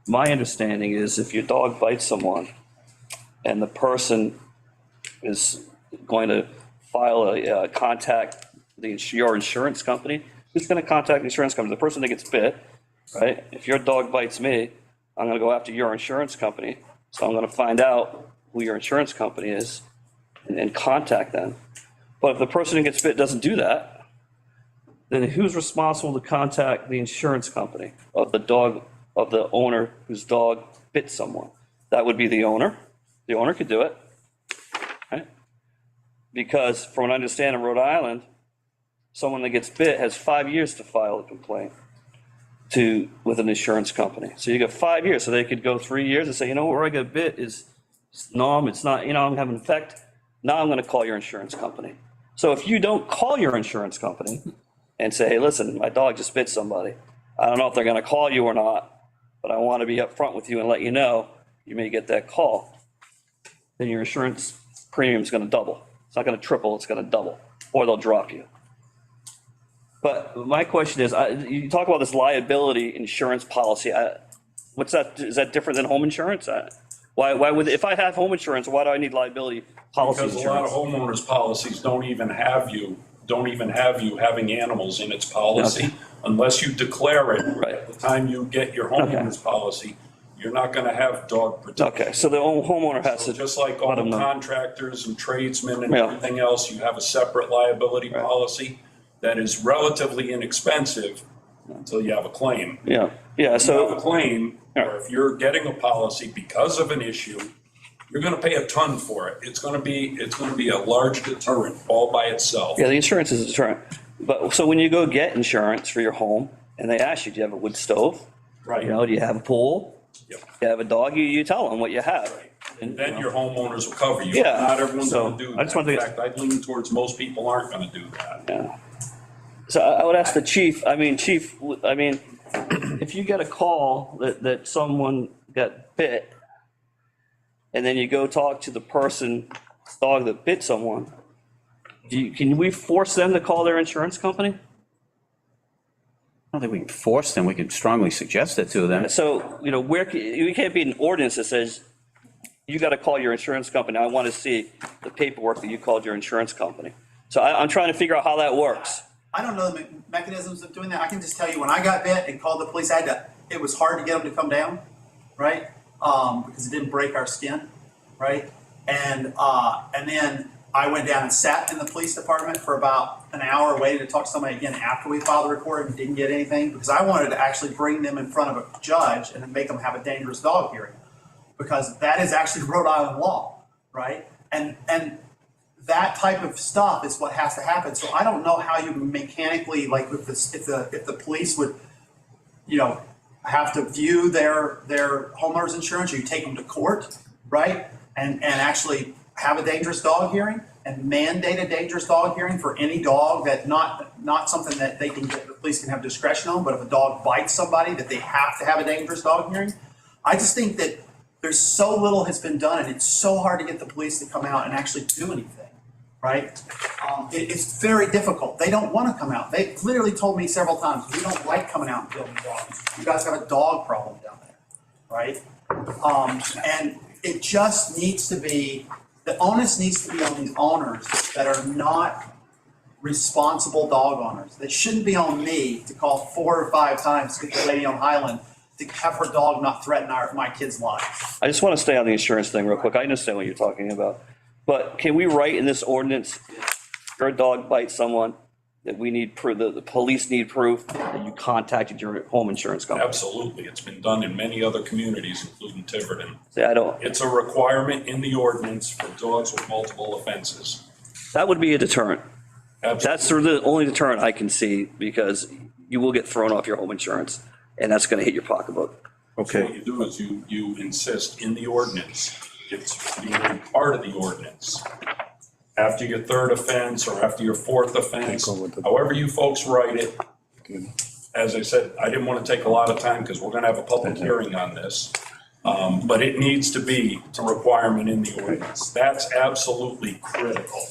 my understanding is if your dog bites someone and the person is going to file a contact your insurance company, who's going to contact the insurance company? The person that gets bit, right? If your dog bites me, I'm going to go after your insurance company. So I'm going to find out who your insurance company is and contact them. But if the person who gets bit doesn't do that, then who's responsible to contact the insurance company of the dog, of the owner whose dog bit someone? That would be the owner. The owner could do it, right? Because from what I understand in Rhode Island, someone that gets bit has 5 years to file a complaint with an insurance company. So you got 5 years, so they could go 3 years and say, you know, where I got bit is numb, it's not, you know, I'm having an effect. Now I'm going to call your insurance company. So if you don't call your insurance company and say, hey, listen, my dog just bit somebody, I don't know if they're going to call you or not, but I want to be upfront with you and let you know you may get that call, then your insurance premium is going to double. It's not going to triple, it's going to double, or they'll drop you. But my question is, you talk about this liability insurance policy. What's that? Is that different than home insurance? Why would, if I have home insurance, why do I need liability policy Because insurance? a lot of homeowners policies don't even have you having animals in its policy unless you declare it at the time you get your homeowner's policy. You're not going to have dog protection. Okay, so the homeowner has to. Just like all the contractors and tradesmen and Yeah. everything else, you have a separate liability policy that is relatively inexpensive until you have a claim. Yeah, If you so. have a claim, or if you're getting a policy because of an issue, you're going to pay a ton for it. It's going to be a large deterrent all by itself. Yeah, the insurance is a deterrent. But, so when you go get insurance for your home, and they ask you, do you have a wood stove? Right. You know, do you have a pool? Yep. You have a dog, you tell them what you have. And then your homeowners will cover you. Yeah. Not everyone's So, going to do I that. just wanted In to- fact, I'd lean towards most people aren't going to do that. Yeah. So I would ask the chief, Chief, if you get a call that someone got bit, and then you go talk to the person's dog that bit someone, can we force them to call their insurance company? I don't think we can force them. We can strongly suggest it to them. So, you know, we can't be an ordinance that says, you got to call your insurance company. I want to see the paperwork that you called your insurance company. So I'm trying to figure out how that works. I don't know the mechanisms of doing that. I can just tell you, when I got bit and called the police, it was hard to get them to come down, right? Because it didn't break our skin, right? And then I went down and sat in the police department for about an hour, waiting to talk to somebody again after we filed the report, and didn't get anything, because I wanted to actually bring them in front of a judge and then make them have a dangerous dog hearing, because that is actually Rhode Island law, right? And that type of stuff is what has to happen. So I don't know how you mechanically, like if the police would, you know, have to view their homeowner's insurance, or you take them to court, right? And actually have a dangerous dog hearing and mandate a dangerous dog hearing for any dog, that not something that the police can have discretion on, but if a dog bites somebody, that they have to have a dangerous dog hearing. I just think that there's so little has been done, and it's so hard to get the police to come out and actually do anything, right? It's very difficult. They don't want to come out. They literally told me several times, we don't like coming out and killing dogs. You guys have a dog problem down there, right? And it just needs to be, the onus needs to be on these owners that are not responsible dog owners. They shouldn't be on me to call 4 or 5 times to get the lady on Highland to have her dog not threaten my kids' lives. I just want to stay on the insurance thing real quick. I understand what you're talking about. But can we write in this ordinance, if your dog bites someone, that we need proof, the police need proof that you contacted your home insurance company? Absolutely. It's been done in many other communities, including Tiverton. See, It's a requirement in the ordinance for dogs with multiple offenses. That would be a deterrent. Absolutely. That's the only deterrent I can see, because you will get thrown off your home insurance, and that's going to hit your pocketbook. So what you do is you insist in the ordinance, it's being part of the ordinance. After your 3rd offense or after your 4th offense, however you folks write it, as I said, I didn't want to take a lot of time because we're going to have a public hearing on this. But it needs to be a requirement in the ordinance. That's absolutely critical.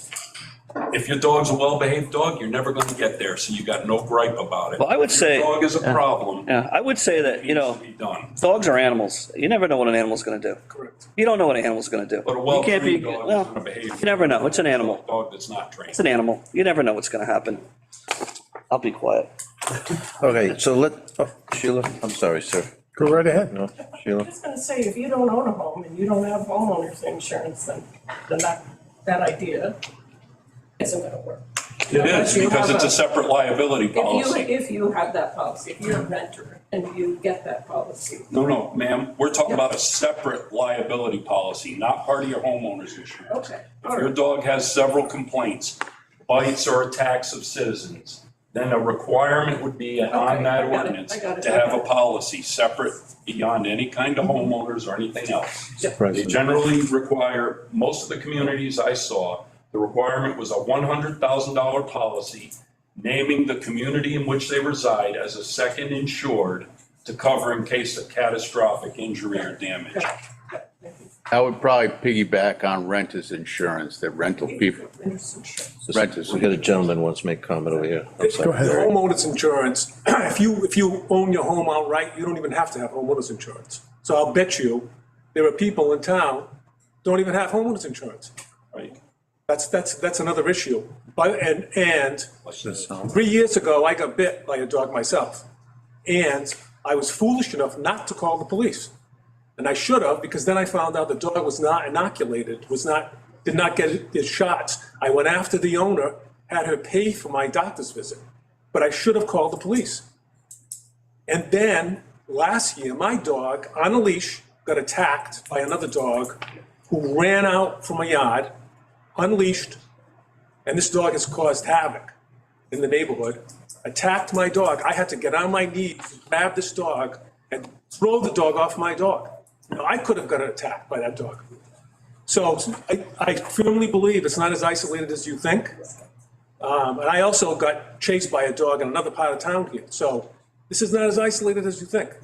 If your dog's a well-behaved dog, you're never going to get there, so you got no gripe about it. Well, I would say. If your dog is a problem, Yeah, I would say that, it needs to be done. dogs are animals. You never know what an animal's gonna do. Correct. You don't know what an animal's gonna do. But a You can't be, well-trained dog is well, going to behave. you never know. It's an animal. A dog that's not trained. It's an animal. You never know what's gonna happen. I'll be quiet. Okay, so Sheila, I'm sorry, sir. Go right ahead. No, I Sheila? was gonna say, if you don't own a home and you don't have homeowners insurance, then that idea isn't gonna work. It is, because it's a separate liability policy. If you have that policy, if you're a renter and you get that policy. No, ma'am, we're talking about a separate liability policy, not part of your homeowner's insurance. Okay. If your dog has several complaints, bites or attacks of citizens, then a requirement would be on that I got it, ordinance I got it. to have a policy separate beyond any kind of homeowners or anything else. They generally require, most of the communities I saw, the requirement was a $100,000 policy naming the community in which they reside as a second insured to cover in case of catastrophic injury or damage. I would probably piggyback on renters insurance, that rental people, renters. We got a gentleman wants to make a comment over here. I'm sorry. Go ahead. Homeowners insurance, if you own your home outright, you don't even have to have homeowners insurance. So I'll bet you there are people in town don't even have homeowners insurance. Right. That's another issue. But, and 3 years ago, I got bit by a dog myself. And I was foolish enough not to call the police. And I should have, because then I found out the dog was not inoculated, did not get his shots. I went after the owner, had her pay for my doctor's visit, but I should have called the police. And then last year, my dog on a leash got attacked by another dog who ran out from a yard, unleashed, and this dog has caused havoc in the neighborhood, attacked my dog. I had to get on my knees, grab this dog, and throw the dog off my dog. Now, I could have gotten attacked by that dog. So I firmly believe it's not as isolated as you think. And I also got chased by a dog in another part of town here. So this is not as isolated as you think.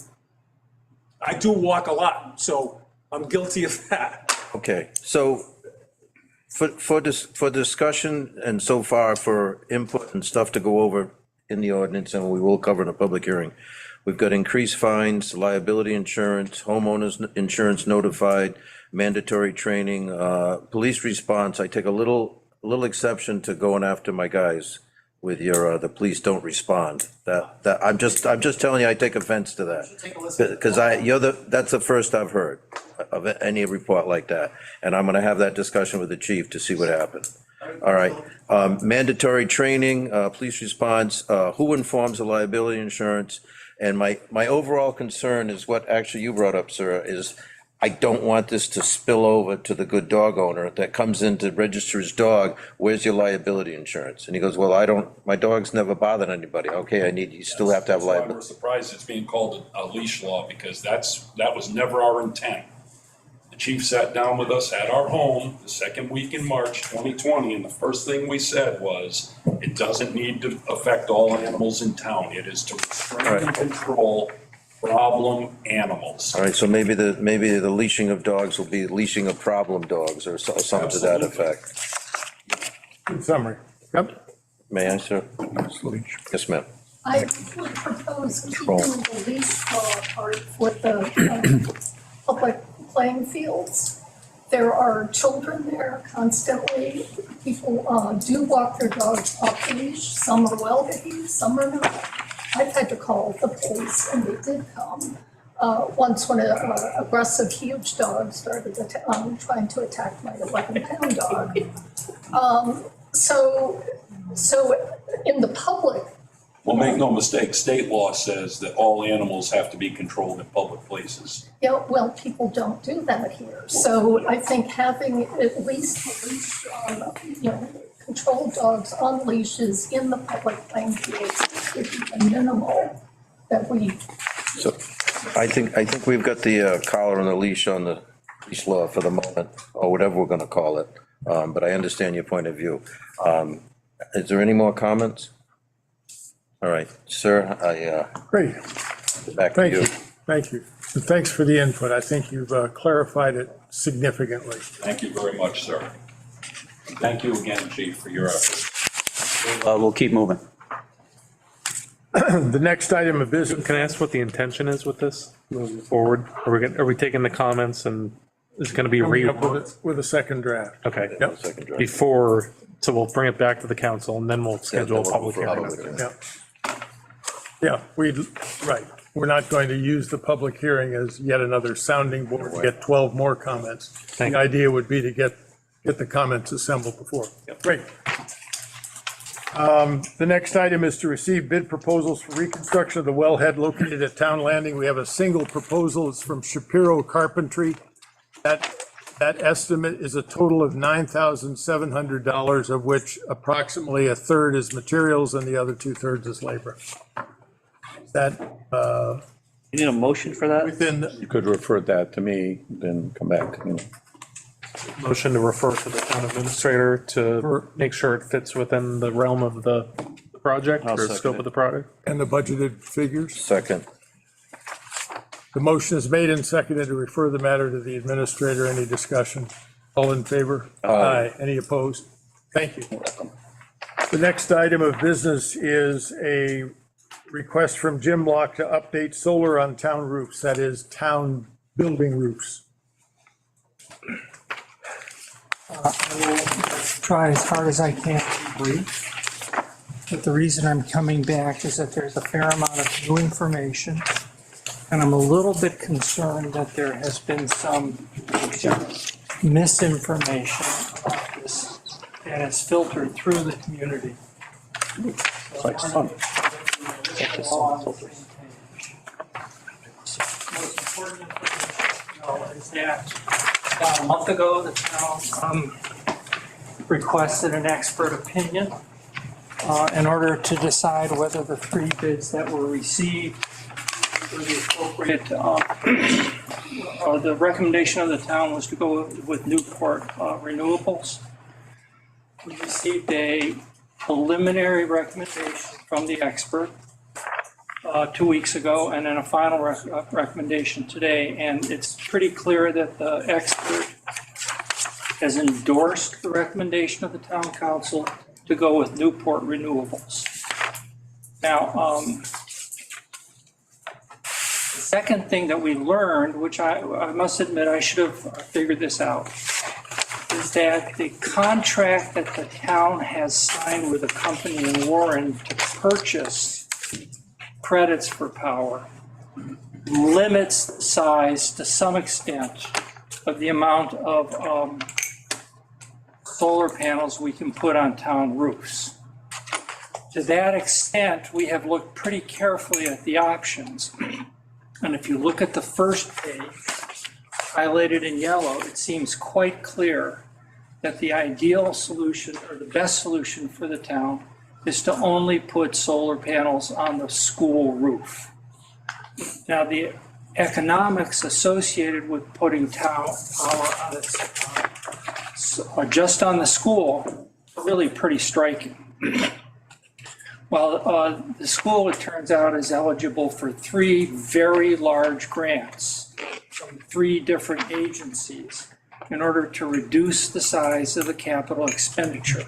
I do walk a lot, so I'm guilty of that. Okay, so for discussion and so far for input and stuff to go over in the ordinance, and we will cover in a public hearing, we've got increased fines, liability insurance, homeowners insurance notified, mandatory training, police response. I take a little exception to going after my guys with your, the police don't respond. That, I'm just telling you, I take offense to that. Because that's the first I've heard of any report like that. And I'm gonna have that discussion with the chief to see what happened. All right, mandatory training, police response, who informs the liability insurance? And my overall concern is what actually you brought up, sir, is I don't want this to spill over to the good dog owner that comes in to register his dog. Where's your liability insurance? And he goes, well, my dog's never bothered anybody. Okay, you still have to have That's why liability. we're surprised it's being called a leash law, because that was never our intent. The chief sat down with us at our home the second week in March 2020, and the first thing we said was, it doesn't need to affect all animals in town. It is to restrain and control problem animals. All right, so maybe the leashing of dogs will be leashing of problem dogs or something to that effect. Good summary. Yep. May I, sir? Yes, ma'am. I would propose keeping the leash law part for the public playing fields. There are children there constantly. People do walk their dogs off the leash. Some are well behaved, some are not. I've had to call the police and they did come. Once when an aggressive, huge dog started trying to attack my 11-pound dog. So in the public. Well, make no mistake, state law says that all animals have to be controlled in public places. Yeah, well, people don't do that here. So I think having at least leash, controlled dogs on leashes in the public playing fields would be the minimal that we. So I think we've got the collar and the leash on the leash law for the moment, or whatever we're gonna call it. But I understand your point of view. Is there any more comments? All right, sir, Great, back to thank you. you, thank you. And thanks for the input. I think you've clarified it significantly. Thank you very much, sir. Thank you again, Chief, for your efforts. We'll keep moving. The next item of business, Can I ask what the intention is with this moving forward? Are we taking the comments and is it going to be coming up reworked? with a second draft. Okay. Yep. Second draft. Before, so we'll bring it back to the council and then we'll schedule a public hearing. Yeah. Yeah, right. We're not going to use the public hearing as yet another sounding board to get 12 more comments. Thank The you. idea would be to get the comments assembled before. Great. The next item is to receive bid proposals for reconstruction of the wellhead located at Town Landing. We have a single proposal. It's from Shapiro Carpentry. That estimate is a total of $9,700, of which approximately a third is materials and the other 2/3 is labor. That, You need a motion for that? within, You could refer that to me, then come back, you know. Motion to refer to the town administrator to make sure it fits within the realm of the project I'll or second scope it. of the project. and the budgeted figures. Second. The motion is made and seconded to refer the matter to the administrator. Any discussion? All in favor? Aye. Any opposed? Thank you. The next item of business is a request from Jim Block to update solar on town roofs, that is, town building roofs. I will try as hard as I can to be brief. But the reason I'm coming back is that there's a fair amount of new information. And I'm a little bit concerned that there has been some misinformation about this that has filtered through the community. It's like sun. Most important information to know is that about a month ago, the town requested an expert opinion in order to decide whether the three bids that were received were the appropriate. The recommendation of the town was to go with Newport Renewables. We received a preliminary recommendation from the expert 2 weeks ago, and then a final recommendation today. And it's pretty clear that the expert has endorsed the recommendation of the town council to go with Newport Renewables. Now, the second thing that we learned, which I must admit I should have figured this out, is that the contract that the town has signed with a company in Warren to purchase credits for power limits the size to some extent of the amount of solar panels we can put on town roofs. To that extent, we have looked pretty carefully at the options. And if you look at the first page, highlighted in yellow, it seems quite clear that the ideal solution, or the best solution for the town, is to only put solar panels on the school roof. Now, the economics associated with putting town power on its, just on the school, are really pretty striking. Well, the school, it turns out, is eligible for 3 very large grants from 3 different agencies in order to reduce the size of the capital expenditure.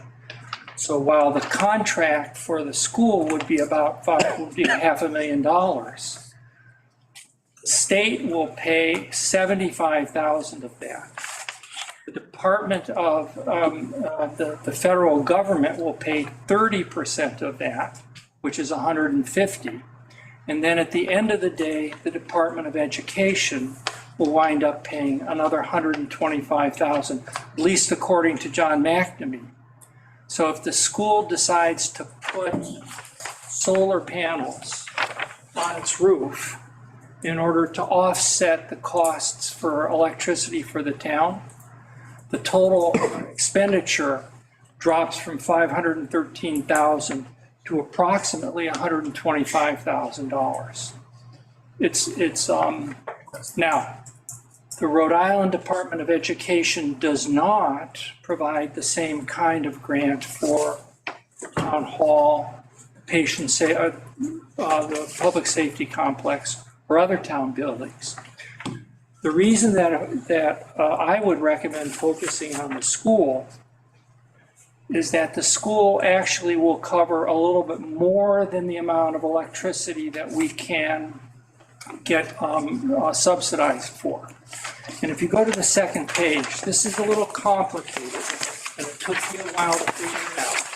So while the contract for the school would be about $500,000, the state will pay $75,000 of that. The Department of, the federal government will pay 30% of that, which is $150,000. And then at the end of the day, the Department of Education will wind up paying another $125,000, at least according to John McNamee. So if the school decides to put solar panels on its roof in order to offset the costs for electricity for the town, the total expenditure drops from $513,000 to approximately $125,000. It's now, the Rhode Island Department of Education does not provide the same kind of grant for the town hall, the public safety complex or other town buildings. The reason that I would recommend focusing on the school is that the school actually will cover a little bit more than the amount of electricity that we can get subsidized for. And if you go to the second page, this is a little complicated, and it took me a while to figure it out.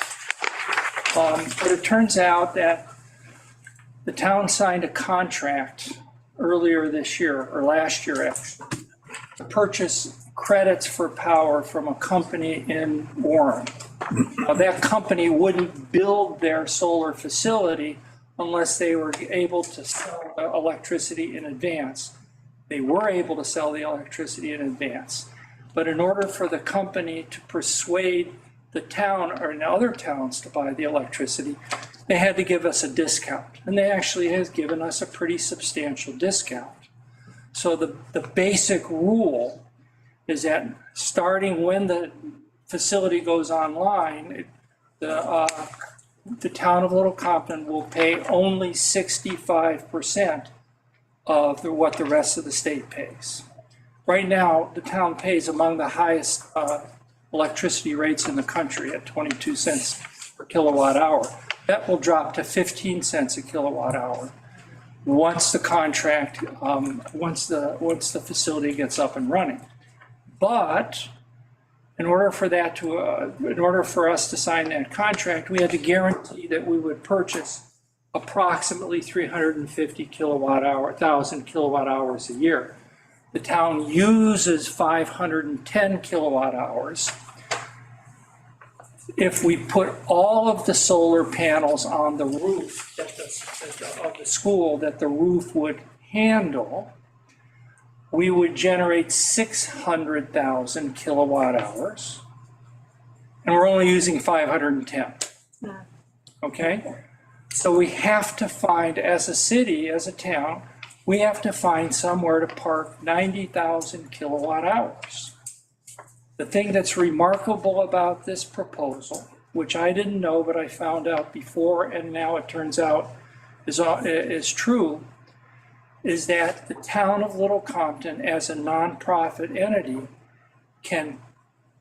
But it turns out that the town signed a contract earlier this year, or last year actually, to purchase credits for power from a company in Warren. Now, that company wouldn't build their solar facility unless they were able to sell electricity in advance. They were able to sell the electricity in advance. But in order for the company to persuade the town or in other towns to buy the electricity, they had to give us a discount. And they actually have given us a pretty substantial discount. So the basic rule is that starting when the facility goes online, the town of Little Compton will pay only 65% of what the rest of the state pays. Right now, the town pays among the highest electricity rates in the country at 22 cents per kilowatt hour. That will drop to 15 cents a kilowatt hour once the contract, once the facility gets up and running. But in order for us to sign that contract, we had to guarantee that we would purchase approximately 350,000 kilowatt hours a year. The town uses 510 kilowatt hours. If we put all of the solar panels on the roof of the school that the roof would handle, we would generate 600,000 kilowatt hours, and we're only using 510. Okay? So we have to find, as a city, as a town, we have to find somewhere to park 90,000 kilowatt hours. The thing that's remarkable about this proposal, which I didn't know, but I found out before, and now it turns out is true, is that the town of Little Compton, as a nonprofit entity, can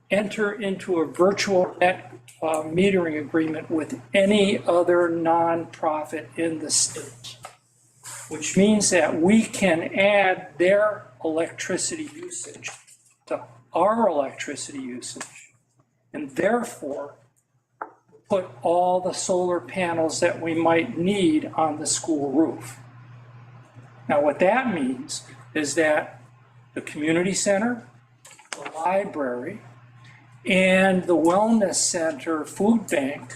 enter into a virtual net metering agreement with any other nonprofit in the state, which means that we can add their electricity usage to our electricity usage, and therefore put all the solar panels that we might need on the school roof. Now, what that means is that the community center, the library, and the wellness center food bank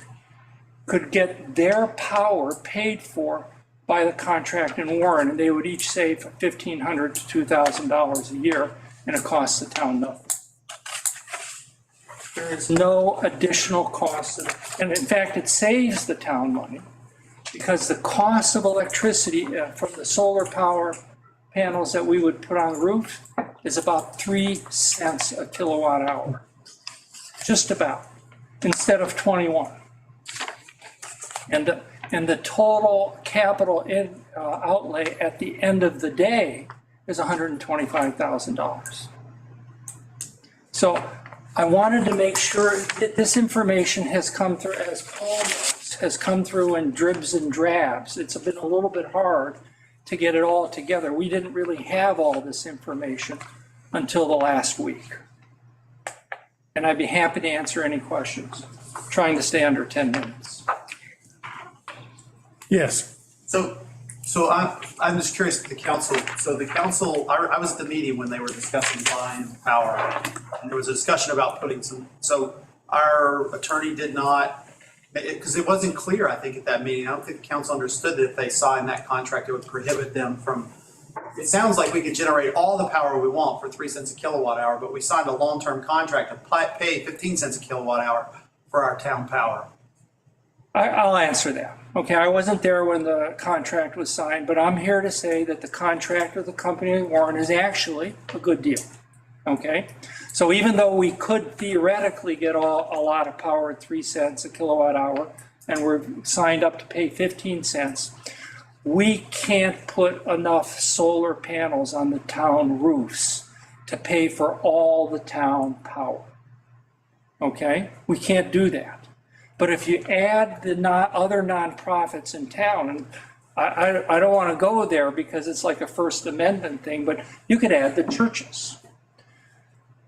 could get their power paid for by the contract in Warren, and they would each save $1,500 to $2,000 a year, and it costs the town nothing. There is no additional cost, and in fact, it saves the town money, because the cost of electricity from the solar power panels that we would put on the roof is about 3 cents a kilowatt hour, just about, instead of 21. And the total capital outlay at the end of the day is $125,000. So I wanted to make sure that this information has come through, as Paul knows, has come through in dribs and drabs. It's been a little bit hard to get it all together. We didn't really have all this information until the last week. And I'd be happy to answer any questions, trying to stay under 10 minutes. Yes. So I'm just curious with the council. So the council, I was at the meeting when they were discussing buying power, and there was a discussion about putting some, so our attorney did not, because it wasn't clear, I think, at that meeting. I don't think the council understood that if they signed that contract, it would prohibit them from, it sounds like we could generate all the power we want for 3 cents a kilowatt hour, but we signed a long-term contract to pay 15 cents a kilowatt hour for our town power. I'll answer that. Okay, I wasn't there when the contract was signed, but I'm here to say that the contract with the company in Warren is actually a good deal. Okay, so even though we could theoretically get a lot of power at 3 cents a kilowatt hour, and we're signed up to pay 15 cents, we can't put enough solar panels on the town roofs to pay for all the town power. Okay? We can't do that. But if you add the other nonprofits in town, and I don't want to go there because it's like a First Amendment thing, but you could add the churches.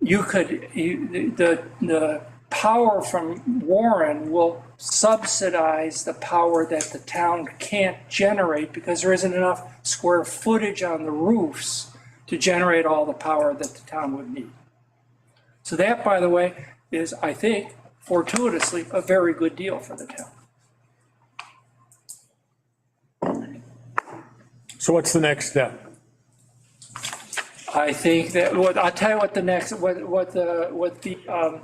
The power from Warren will subsidize the power that the town can't generate because there isn't enough square footage on the roofs to generate all the power that the town would need. So that, by the way, is, I think, fortuitously, a very good deal for the town. So what's the next step? I think that, I'll tell you what the next, what the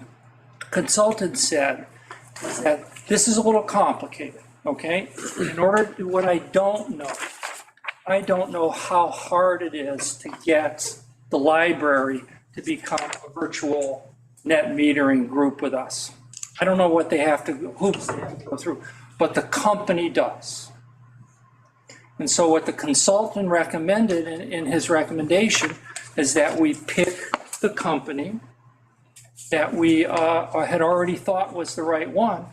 consultant said, is that this is a little complicated, okay? In order to, what I don't know how hard it is to get the library to become a virtual net metering group with us. I don't know what they have to, hoops they have to go through, but the company does. And so what the consultant recommended in his recommendation is that we pick the company that we had already thought was the right one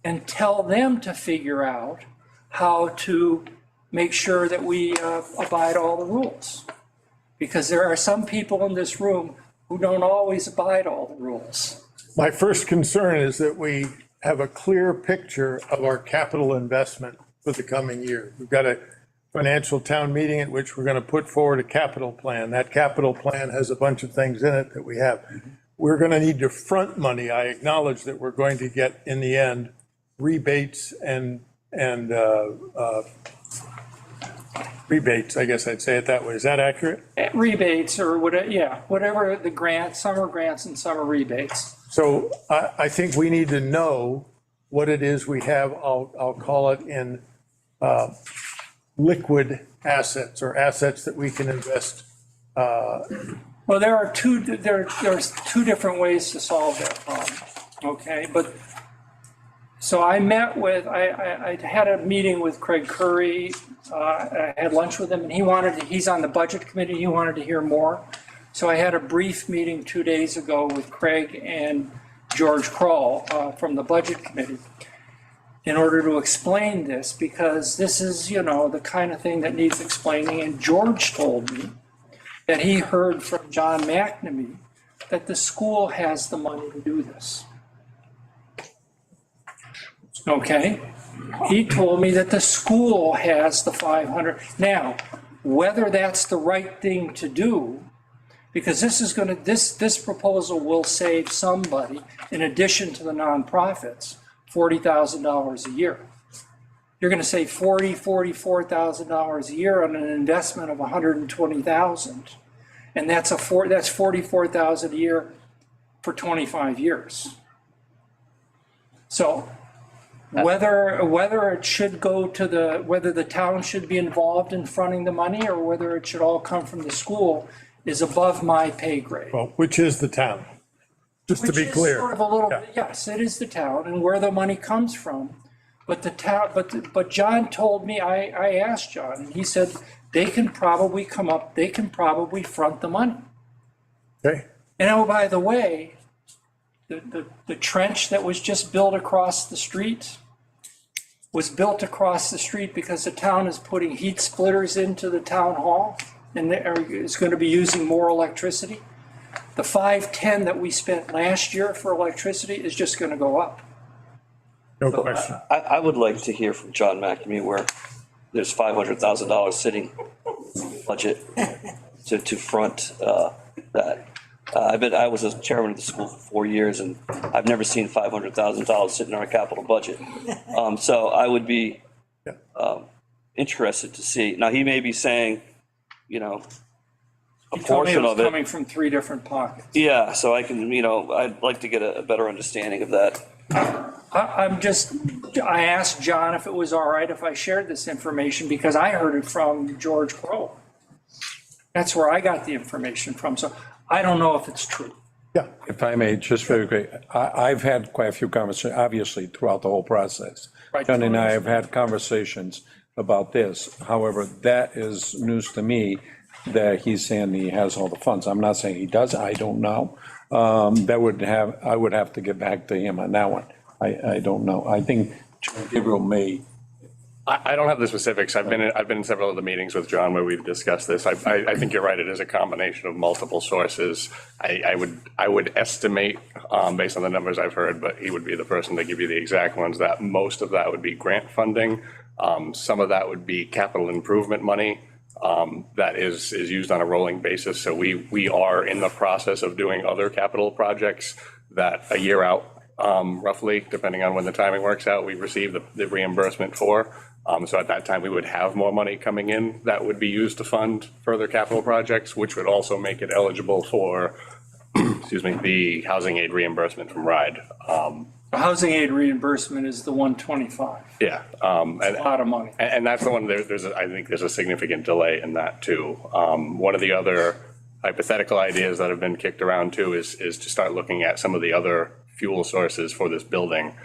and tell them to figure out how to make sure that we abide all the rules. Because there are some people in this room who don't always abide all the rules. My first concern is that we have a clear picture of our capital investment for the coming year. We've got a financial town meeting at which we're going to put forward a capital plan. That capital plan has a bunch of things in it that we have. We're going to need to front money. I acknowledge that we're going to get, in the end, rebates and rebates, I guess I'd say it that way. Is that accurate? Rebates or whatever, yeah, whatever the grants, some are grants and some are rebates. So I think we need to know what it is we have, I'll call it in liquid assets or assets that we can invest. Well, there's two different ways to solve that problem, okay? But, so I met with, I had a meeting with Craig Curry, I had lunch with him, and he's on the budget committee, he wanted to hear more. So I had a brief meeting 2 days ago with Craig and George Kroll from the budget committee in order to explain this, because this is, the kind of thing that needs explaining. And George told me that he heard from John McNamee that the school has the money to do this. Okay? He told me that the school has the 500. Now, whether that's the right thing to do, because this proposal will save somebody, in addition to the nonprofits, $40,000 a year. You're going to save $44,000 a year on an investment of $120,000, and that's $44,000 a year for 25 years. So whether it should go to whether the town should be involved in fronting the money or whether it should all come from the school is above my pay grade. Well, which is the town? Just to be clear. Sort of a little bit, yes, it is the town and where the money comes from. But the town, but John told me, I asked John, and he said they can probably front the money. Okay. And oh, by the way, the trench that was just built across the street was built across the street because the town is putting heat splitters into the town hall and is going to be using more electricity. The 510 that we spent last year for electricity is just going to go up. No question. I would like to hear from John McNamee where there's $500,000 sitting in the budget to front that. I was a chairman of the school for 4 years, and I've never seen $500,000 sitting in our capital budget. So I would be interested to see. Now, he may be saying, a portion of it coming from 3 different pockets. Yeah, so I can, I'd like to get a better understanding of that. I asked John if it was all right if I shared this information because I heard it from George Crow. That's where I got the information from. So I don't know if it's true. Yeah. If I may, just very quick, I've had quite a few conversations, obviously, throughout the whole process. Right. John and I have had conversations about this. However, that is news to me, that he's saying he has all the funds. I'm not saying he does, I don't know. I would have to get back to him on that one. I don't know. I think John Gabriel may. I don't have the specifics. I've been in several of the meetings with John where we've discussed this. I think you're right. It is a combination of multiple sources. I would estimate, based on the numbers I've heard, but he would be the person to give you the exact ones, that most of that would be grant funding. Some of that would be capital improvement money that is used on a rolling basis. So we are in the process of doing other capital projects that a year out, roughly, depending on when the timing works out, we receive the reimbursement for. So at that time, we would have more money coming in that would be used to fund further capital projects, which would also make it eligible for, excuse me, the housing aid reimbursement from RIDE. The housing aid reimbursement is the 125. Yeah. It's a lot of money. And that's the one, I think there's a significant delay in that too. One of the other hypothetical ideas that have been kicked around too is to start looking at some of the other fuel sources for this building,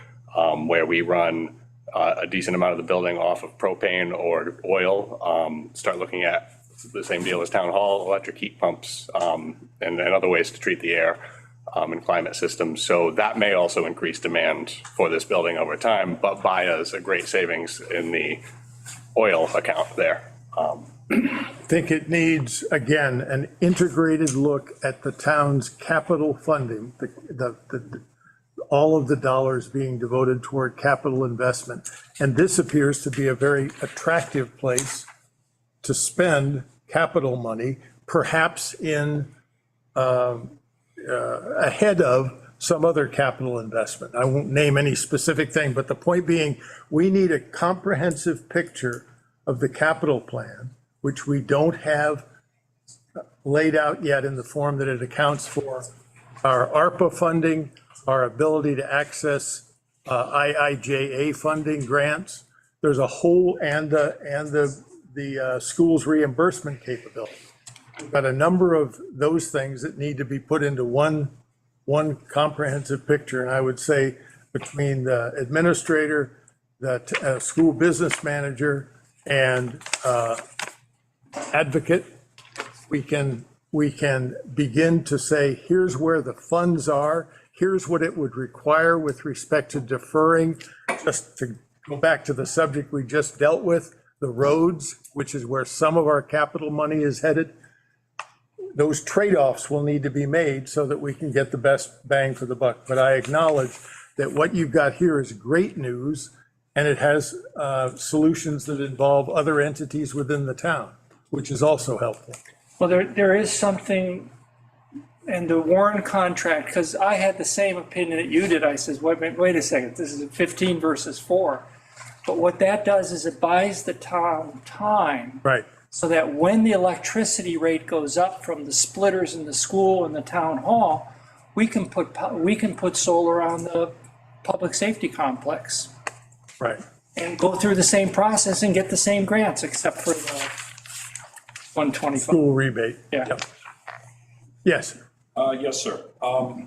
where we run a decent amount of the building off of propane or oil. Start looking at the same deal as town hall, electric heat pumps, and other ways to treat the air and climate systems. So that may also increase demand for this building over time, but buy us a great savings in the oil account there. I think it needs, again, an integrated look at the town's capital funding, all of the dollars being devoted toward capital investment. And this appears to be a very attractive place to spend capital money, perhaps in ahead of some other capital investment. I won't name any specific thing, but the point being, we need a comprehensive picture of the capital plan, which we don't have laid out yet in the form that it accounts for our ARPA funding, our ability to access IIJA funding grants. There's a whole, and the school's reimbursement capability. We've got a number of those things that need to be put into one comprehensive picture. And I would say between the administrator, the school business manager, and advocate, we can begin to say, here's where the funds are, here's what it would require with respect to deferring, just to go back to the subject we just dealt with, the roads, which is where some of our capital money is headed. Those trade-offs will need to be made so that we can get the best bang for the buck. But I acknowledge that what you've got here is great news, and it has solutions that involve other entities within the town, which is also helpful. Well, there is something in the Warren contract, because I had the same opinion that you did. I says, wait a second, this is 15 versus 4. But what that does is it buys the town time. Right. So that when the electricity rate goes up from the splitters in the school and the town hall, we can put solar on the public safety complex. Right. And go through the same process and get the same grants, except for the 125. School rebate. Yeah. Yep. Yes. Yes, sir.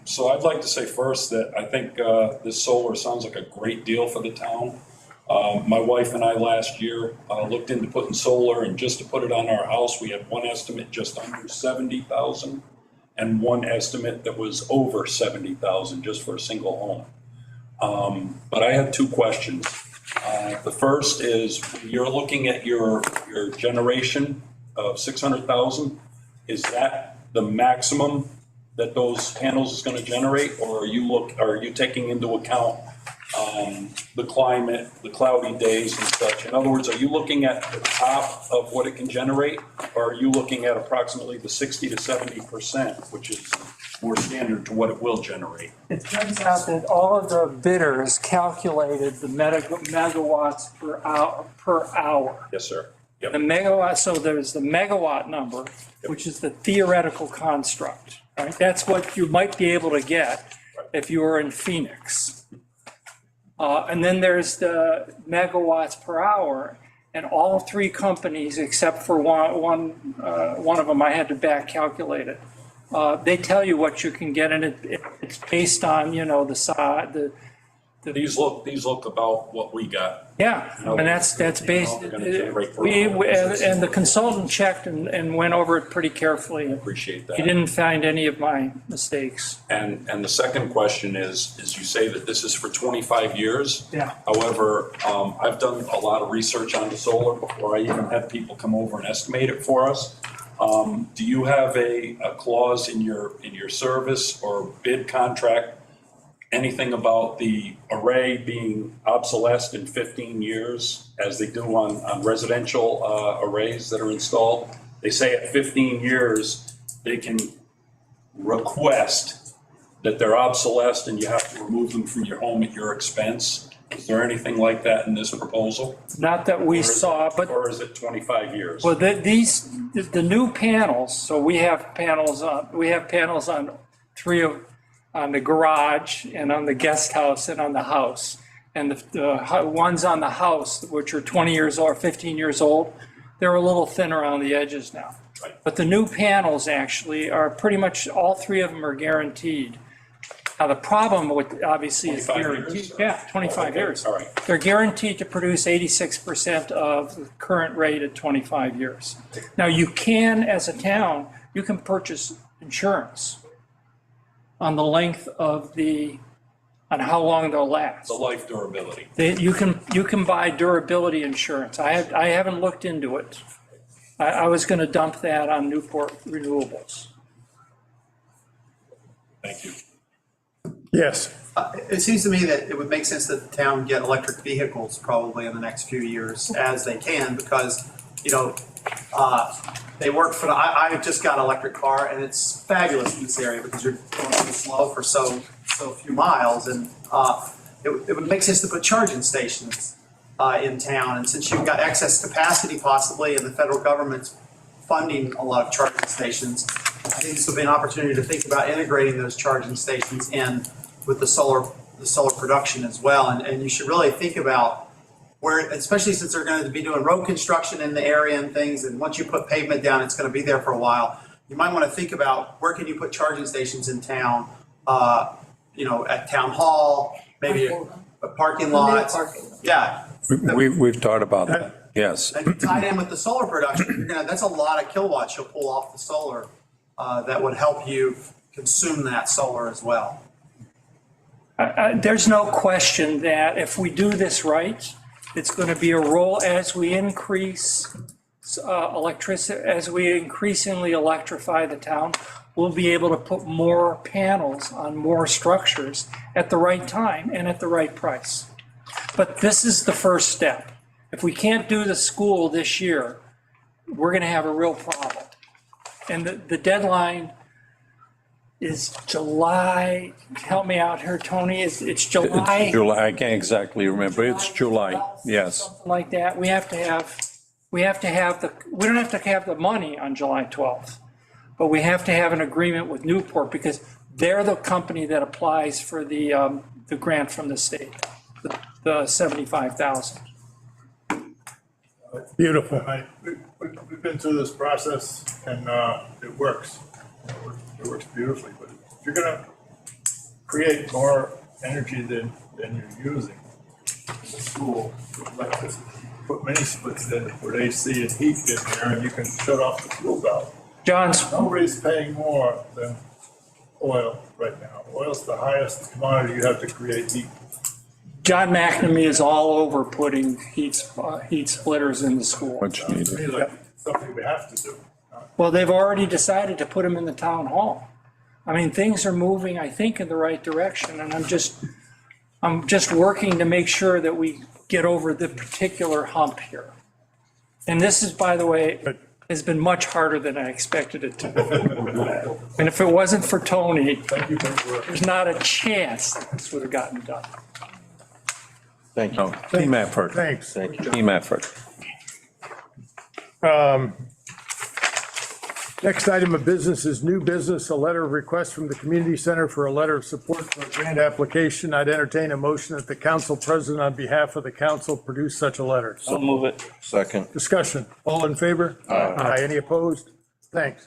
So I'd like to say first that I think this solar sounds like a great deal for the town. My wife and I last year looked into putting solar, and just to put it on our house, we had one estimate just under 70,000 and one estimate that was over 70,000 just for a single home. But I have two questions. The first is, you're looking at your generation of 600,000. Is that the maximum that those panels is going to generate, or are you taking into account the climate, the cloudy days and such? In other words, are you looking at the top of what it can generate, or are you looking at approximately the 60 to 70%, which is more standard to what it will generate? It turns out that all of the bidders calculated the megawatts per hour. Yes, sir. Yep. The megawatt, so there's the megawatt number, which is the theoretical construct, right? That's what you might be able to get if you were in Phoenix. And then there's the megawatts per hour, and all three companies, except for one of them, I had to back calculate it, They tell you what you can get, and it's based on, the size, These look about what we got. yeah, and that's based, and the consultant checked and went over it pretty carefully. Appreciate that. He didn't find any of my mistakes. And the second question is you say that this is for 25 years. Yeah. However, I've done a lot of research on the solar before I even had people come over and estimate it for us. Do you have a clause in your service or bid contract, anything about the array being obsolesced in 15 years, as they do on residential arrays that are installed? They say at 15 years, they can request that they're obsolesced and you have to remove them from your home at your expense. Is there anything like that in this proposal? Not that we saw, but. Or is it 25 years? Well, the new panels, so we have panels on on the garage and on the guest house and on the house. And the ones on the house, which are 20 years old, 15 years old, they're a little thinner on the edges now. But the new panels actually are pretty much, all three of them are guaranteed. Now, the problem with, obviously, is guaranteed. Yeah, 25 years. All right. They're guaranteed to produce 86% of the current rate at 25 years. Now, you can, as a town, you can purchase insurance on the length of on how long they'll last. The life durability. You can buy durability insurance. I haven't looked into it. I was going to dump that on Newport Renewables. Thank you. Yes. It seems to me that it would make sense that the town get electric vehicles probably in the next few years as they can, because, they work for I just got an electric car and it's fabulous in this area because you're going so slow for so few miles. And it would make sense to put charging stations in town. And since you've got excess capacity possibly and the federal government's funding a lot of charging stations, I think this would be an opportunity to think about integrating those charging stations in with the solar production as well. And you should really think about where, especially since they're going to be doing road construction in the area and things, and once you put pavement down, it's going to be there for a while. You might want to think about where can you put charging stations in town, at town hall, maybe a parking lot. Yeah. We've thought about that, yes. And tied in with the solar production, that's a lot of kilowatts you'll pull off the solar that would help you consume that solar as well. There's no question that if we do this right, it's going to be a role as we increase electricity, as we increasingly electrify the town, we'll be able to put more panels on more structures at the right time and at the right price. But this is the first step. If we can't do the school this year, we're going to have a real problem. And the deadline is July, help me out here, Tony, it's July. It's July, I can't exactly remember, it's July, yes. Something like that, we don't have to have the money on July 12th, but we have to have an agreement with Newport because they're the company that applies for the grant from the state, the 75,000. Beautiful. We've been through this process and it works. It works beautifully, but if you're gonna create more energy than you're using in the school with electricity, put mini splits in with AC and heat in there, and you can shut off the fuel valve. Nobody's paying more than oil right now. Oil's the highest commodity you have to create heat. John McNamee is all over putting heat splitters in the school. To me, like something we have to do. Well, they've already decided to put them in the town hall. I mean, things are moving, I think, in the right direction, and I'm just working to make sure that we get over the particular hump here. And this is, by the way, has been much harder than I expected it to be. And if it wasn't for Tony, there's not a chance that this would have gotten done. Thank you. Team effort. Thanks. Team effort. Next item of business is new business, a letter of request from the community center for a letter of support for a grant application. I'd entertain a motion that the council president on behalf of the council produce such a letter. I'll move it. Second. Discussion, all in favor? Aye. Any opposed? Thanks.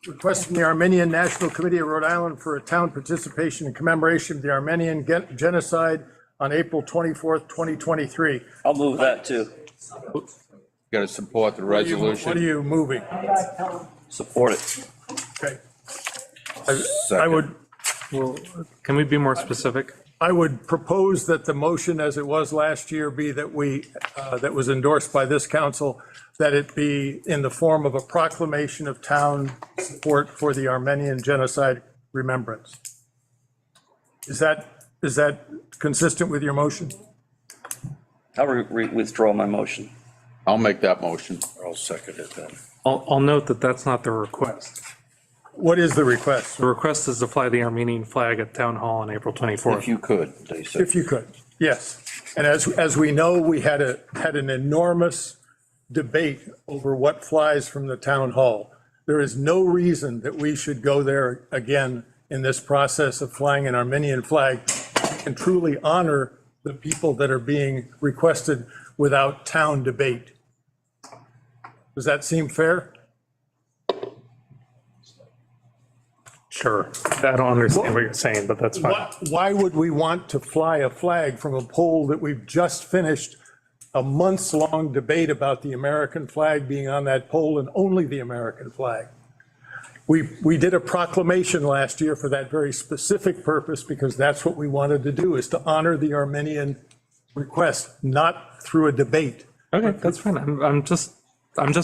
request from the Armenian National Committee of Rhode Island for a town participation in commemoration of the Armenian genocide on April 24th, 2023. I'll move that too. Got to support the resolution. What are you moving? Support it. Okay. I would, Well, can we be more specific? I would propose that the motion, as it was last year, be that that was endorsed by this council, that it be in the form of a proclamation of town support for the Armenian genocide remembrance. Is that consistent with your motion? I'll withdraw my motion. I'll make that motion. I'll second it then. I'll note that that's not the request. What is the request? The request is to fly the Armenian flag at Town Hall on April 24th. If you could, they said. If you could, yes. And as we know, we had an enormous debate over what flies from the town hall. There is no reason that we should go there again in this process of flying an Armenian flag and truly honor the people that are being requested without town debate. Does that seem fair? Sure. I don't understand what you're saying, but that's fine. Why would we want to fly a flag from a pole that we've just finished a months-long debate about the American flag being on that pole and only the American flag? We did a proclamation last year for that very specific purpose, because that's what we wanted to do, is to honor the Armenian request, not through a debate. Okay, that's fine. I'm just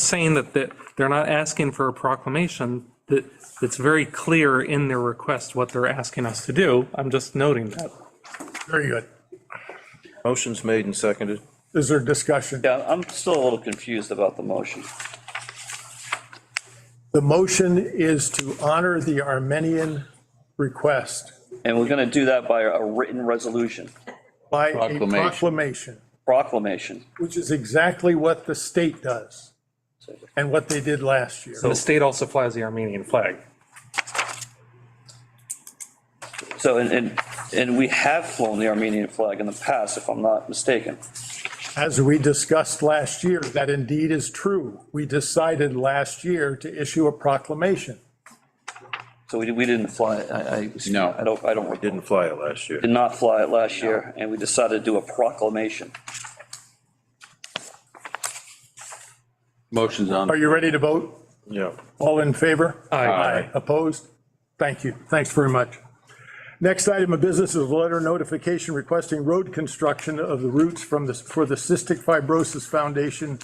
saying that they're not asking for a proclamation. It's very clear in their request what they're asking us to do. I'm just noting that. Very good. Motion's made and seconded. Is there discussion? Yeah, I'm still a little confused about the motion. The motion is to honor the Armenian request And we're going to do that by a written resolution. by a proclamation, Proclamation. which is exactly what the state does and what they did last year. So the state also flies the Armenian flag. So, and we have flown the Armenian flag in the past, if I'm not mistaken. As we discussed last year, that indeed is true. We decided last year to issue a proclamation. So we didn't fly it. No. I don't. Didn't fly it last year. Did not fly it last year, and we decided to do a proclamation. Motion's on. Are you ready to vote? Yeah. All in favor? Aye. Opposed? Thank you. Thanks very much. Next item of business is a letter notification requesting road construction of the routes for the Cystic Fibrosis Foundation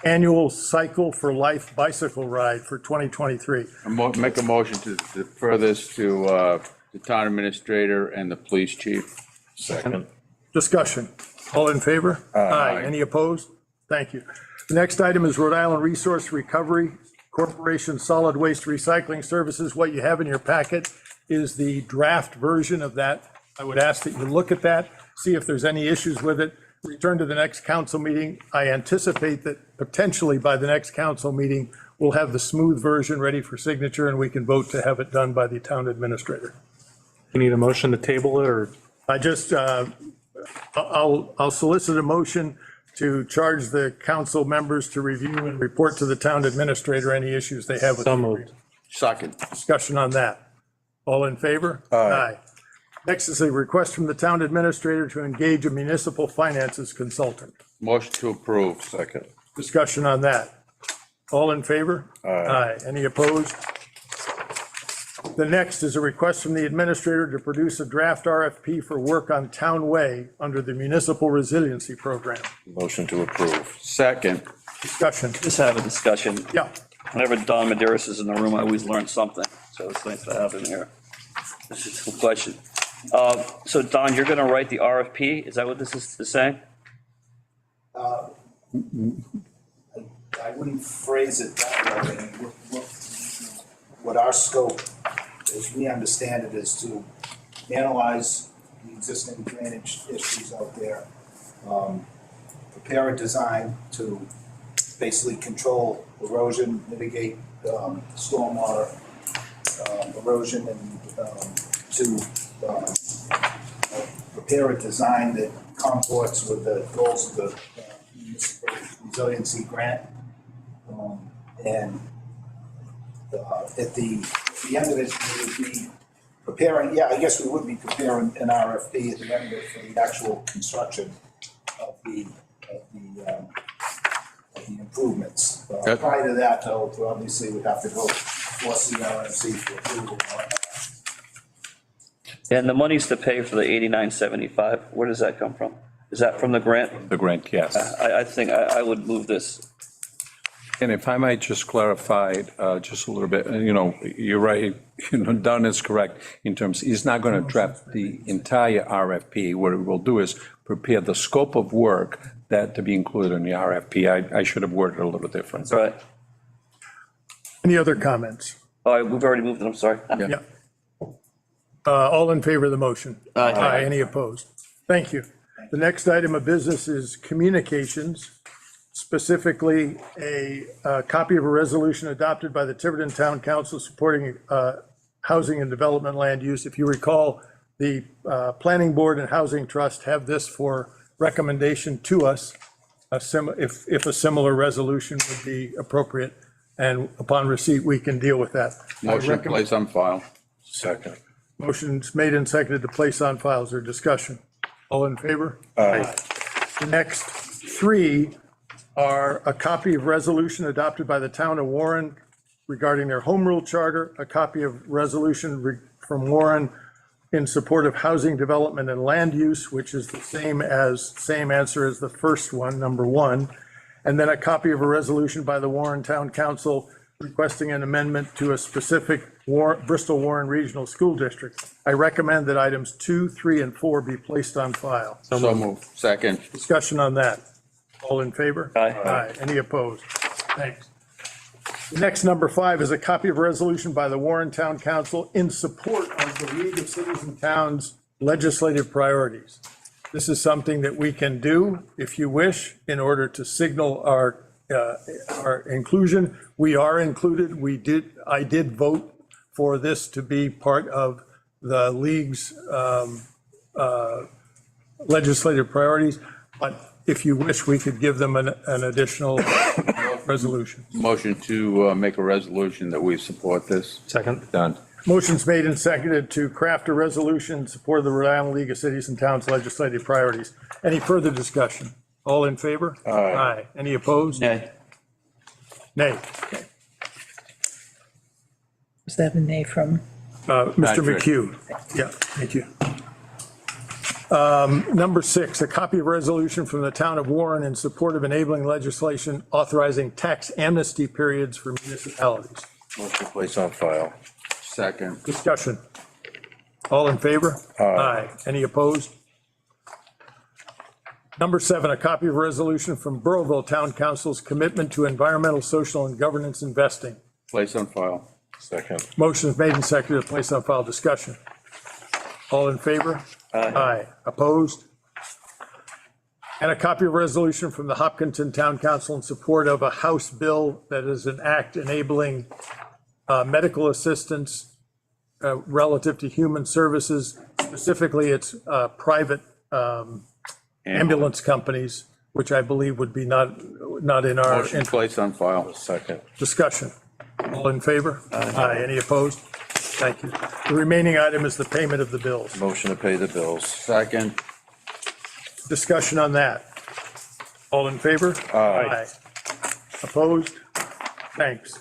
annual Cycle for Life bicycle ride for 2023. Make a motion to defer this to the town administrator and the police chief. Second. Discussion. All in favor? Aye. Any opposed? Thank you. The next item is Rhode Island Resource Recovery Corporation Solid Waste Recycling Services. What you have in your packet is the draft version of that. I would ask that you look at that, see if there's any issues with it, return to the next council meeting. I anticipate that potentially by the next council meeting, we'll have the smooth version ready for signature and we can vote to have it done by the town administrator. You need a motion to table it, or? I just, I'll solicit a motion to charge the council members to review and report to the town administrator any issues they have with. So moved. Second. Discussion on that. All in favor? Aye. Next is a request from the town administrator to engage a municipal finances consultant. Motion to approve. Second. Discussion on that. All in favor? Aye. Any opposed? The next is a request from the administrator to produce a draft RFP for work on Town Way under the Municipal Resiliency Program. Motion to approve. Second. Discussion. Just have a discussion. Yeah. Whenever Don Maderas is in the room, I always learn something, so it's nice to have him here. This is a question. So Don, you're gonna write the RFP, is that what this is saying? I wouldn't phrase it that way. What our scope, as we understand it, is to analyze the existing drainage issues out there, prepare a design to basically control erosion, mitigate stormwater erosion, and to prepare a design that comports with the goals of the municipal resiliency grant, and at the end of it, we would be preparing, yeah, I guess we would be preparing an RFP at the end of it for the actual construction of the improvements. Good. Prior to that, though, obviously we'd have to go for CRMC for approval. And the monies to pay for the 8975, where does that come from? Is that from the grant? The grant, yes. I think I would move this. And if I might just clarify just a little bit, you're right, Don is correct in terms, he's not going to draft the entire RFP. What he will do is prepare the scope of work that to be included in the RFP. I should have worded it a little different. Right. Any other comments? Oh, we've already moved it, I'm sorry. Yeah. All in favor of the motion? Aye. Any opposed? Thank you. The next item of business is communications, specifically a copy of a resolution adopted by the Tiverton Town Council supporting housing and development land use. If you recall, the Planning Board and Housing Trust have this for recommendation to us, if a similar resolution would be appropriate, and upon receipt, we can deal with that. Motion place on file. Second. Motion's made and seconded to place on files or discussion. All in favor? Aye. The next three are a copy of resolution adopted by the town of Warren regarding their home rule charter, a copy of resolution from Warren in support of housing development and land use, which is the same answer as the first one, number one, and then a copy of a resolution by the Warren Town Council requesting an amendment to a specific Bristol Warren Regional School District. I recommend that items 2, 3, and 4 be placed on file. So moved. Second. Discussion on that. All in favor? Aye. Aye. Any opposed? Thanks. The next, number 5, is a copy of a resolution by the Warren Town Council in support of the League of Cities and Towns legislative priorities. This is something that we can do, if you wish, in order to signal our inclusion. We are included. I did vote for this to be part of the League's legislative priorities, but if you wish, we could give them an additional resolution. Motion to make a resolution that we support this. Second. Done. Motion's made and seconded to craft a resolution in support of the Rhode Island League of Cities and Towns legislative priorities. Any further discussion? All in favor? Aye. Any opposed? Nay. Nay. Okay. Was that a nay from? Mr. Patrick. McHugh. Yeah, thank you. Number 6, a copy of resolution from the town of Warren in support of enabling legislation authorizing tax amnesty periods for municipalities. Motion place on file. Second. Discussion. All in favor? Aye. Any opposed? Number 7, a copy of resolution from Boroughville Town Council's commitment to environmental, social, and governance investing. Place on file. Second. Motion is made and seconded to place on file. Discussion. All in favor? Aye. Opposed? And a copy of resolution from the Hopkinton Town Council in support of a House bill that is an act enabling medical assistance relative to human services. Specifically, it's private ambulance companies, which I believe would be not in our. Motion place on file. Second. Discussion. All in favor? Aye. Any opposed? Thank you. The remaining item is the payment of the bills. Motion to pay the bills. Second. Discussion on that. All in favor? Aye. Opposed? Thanks.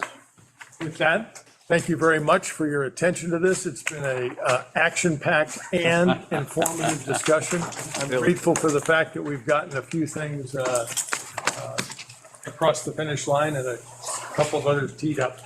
With that, thank you very much for your attention to this. It's been a action-packed and informative discussion. I'm grateful for the fact that we've gotten a few things across the finish line and a couple of others teed up.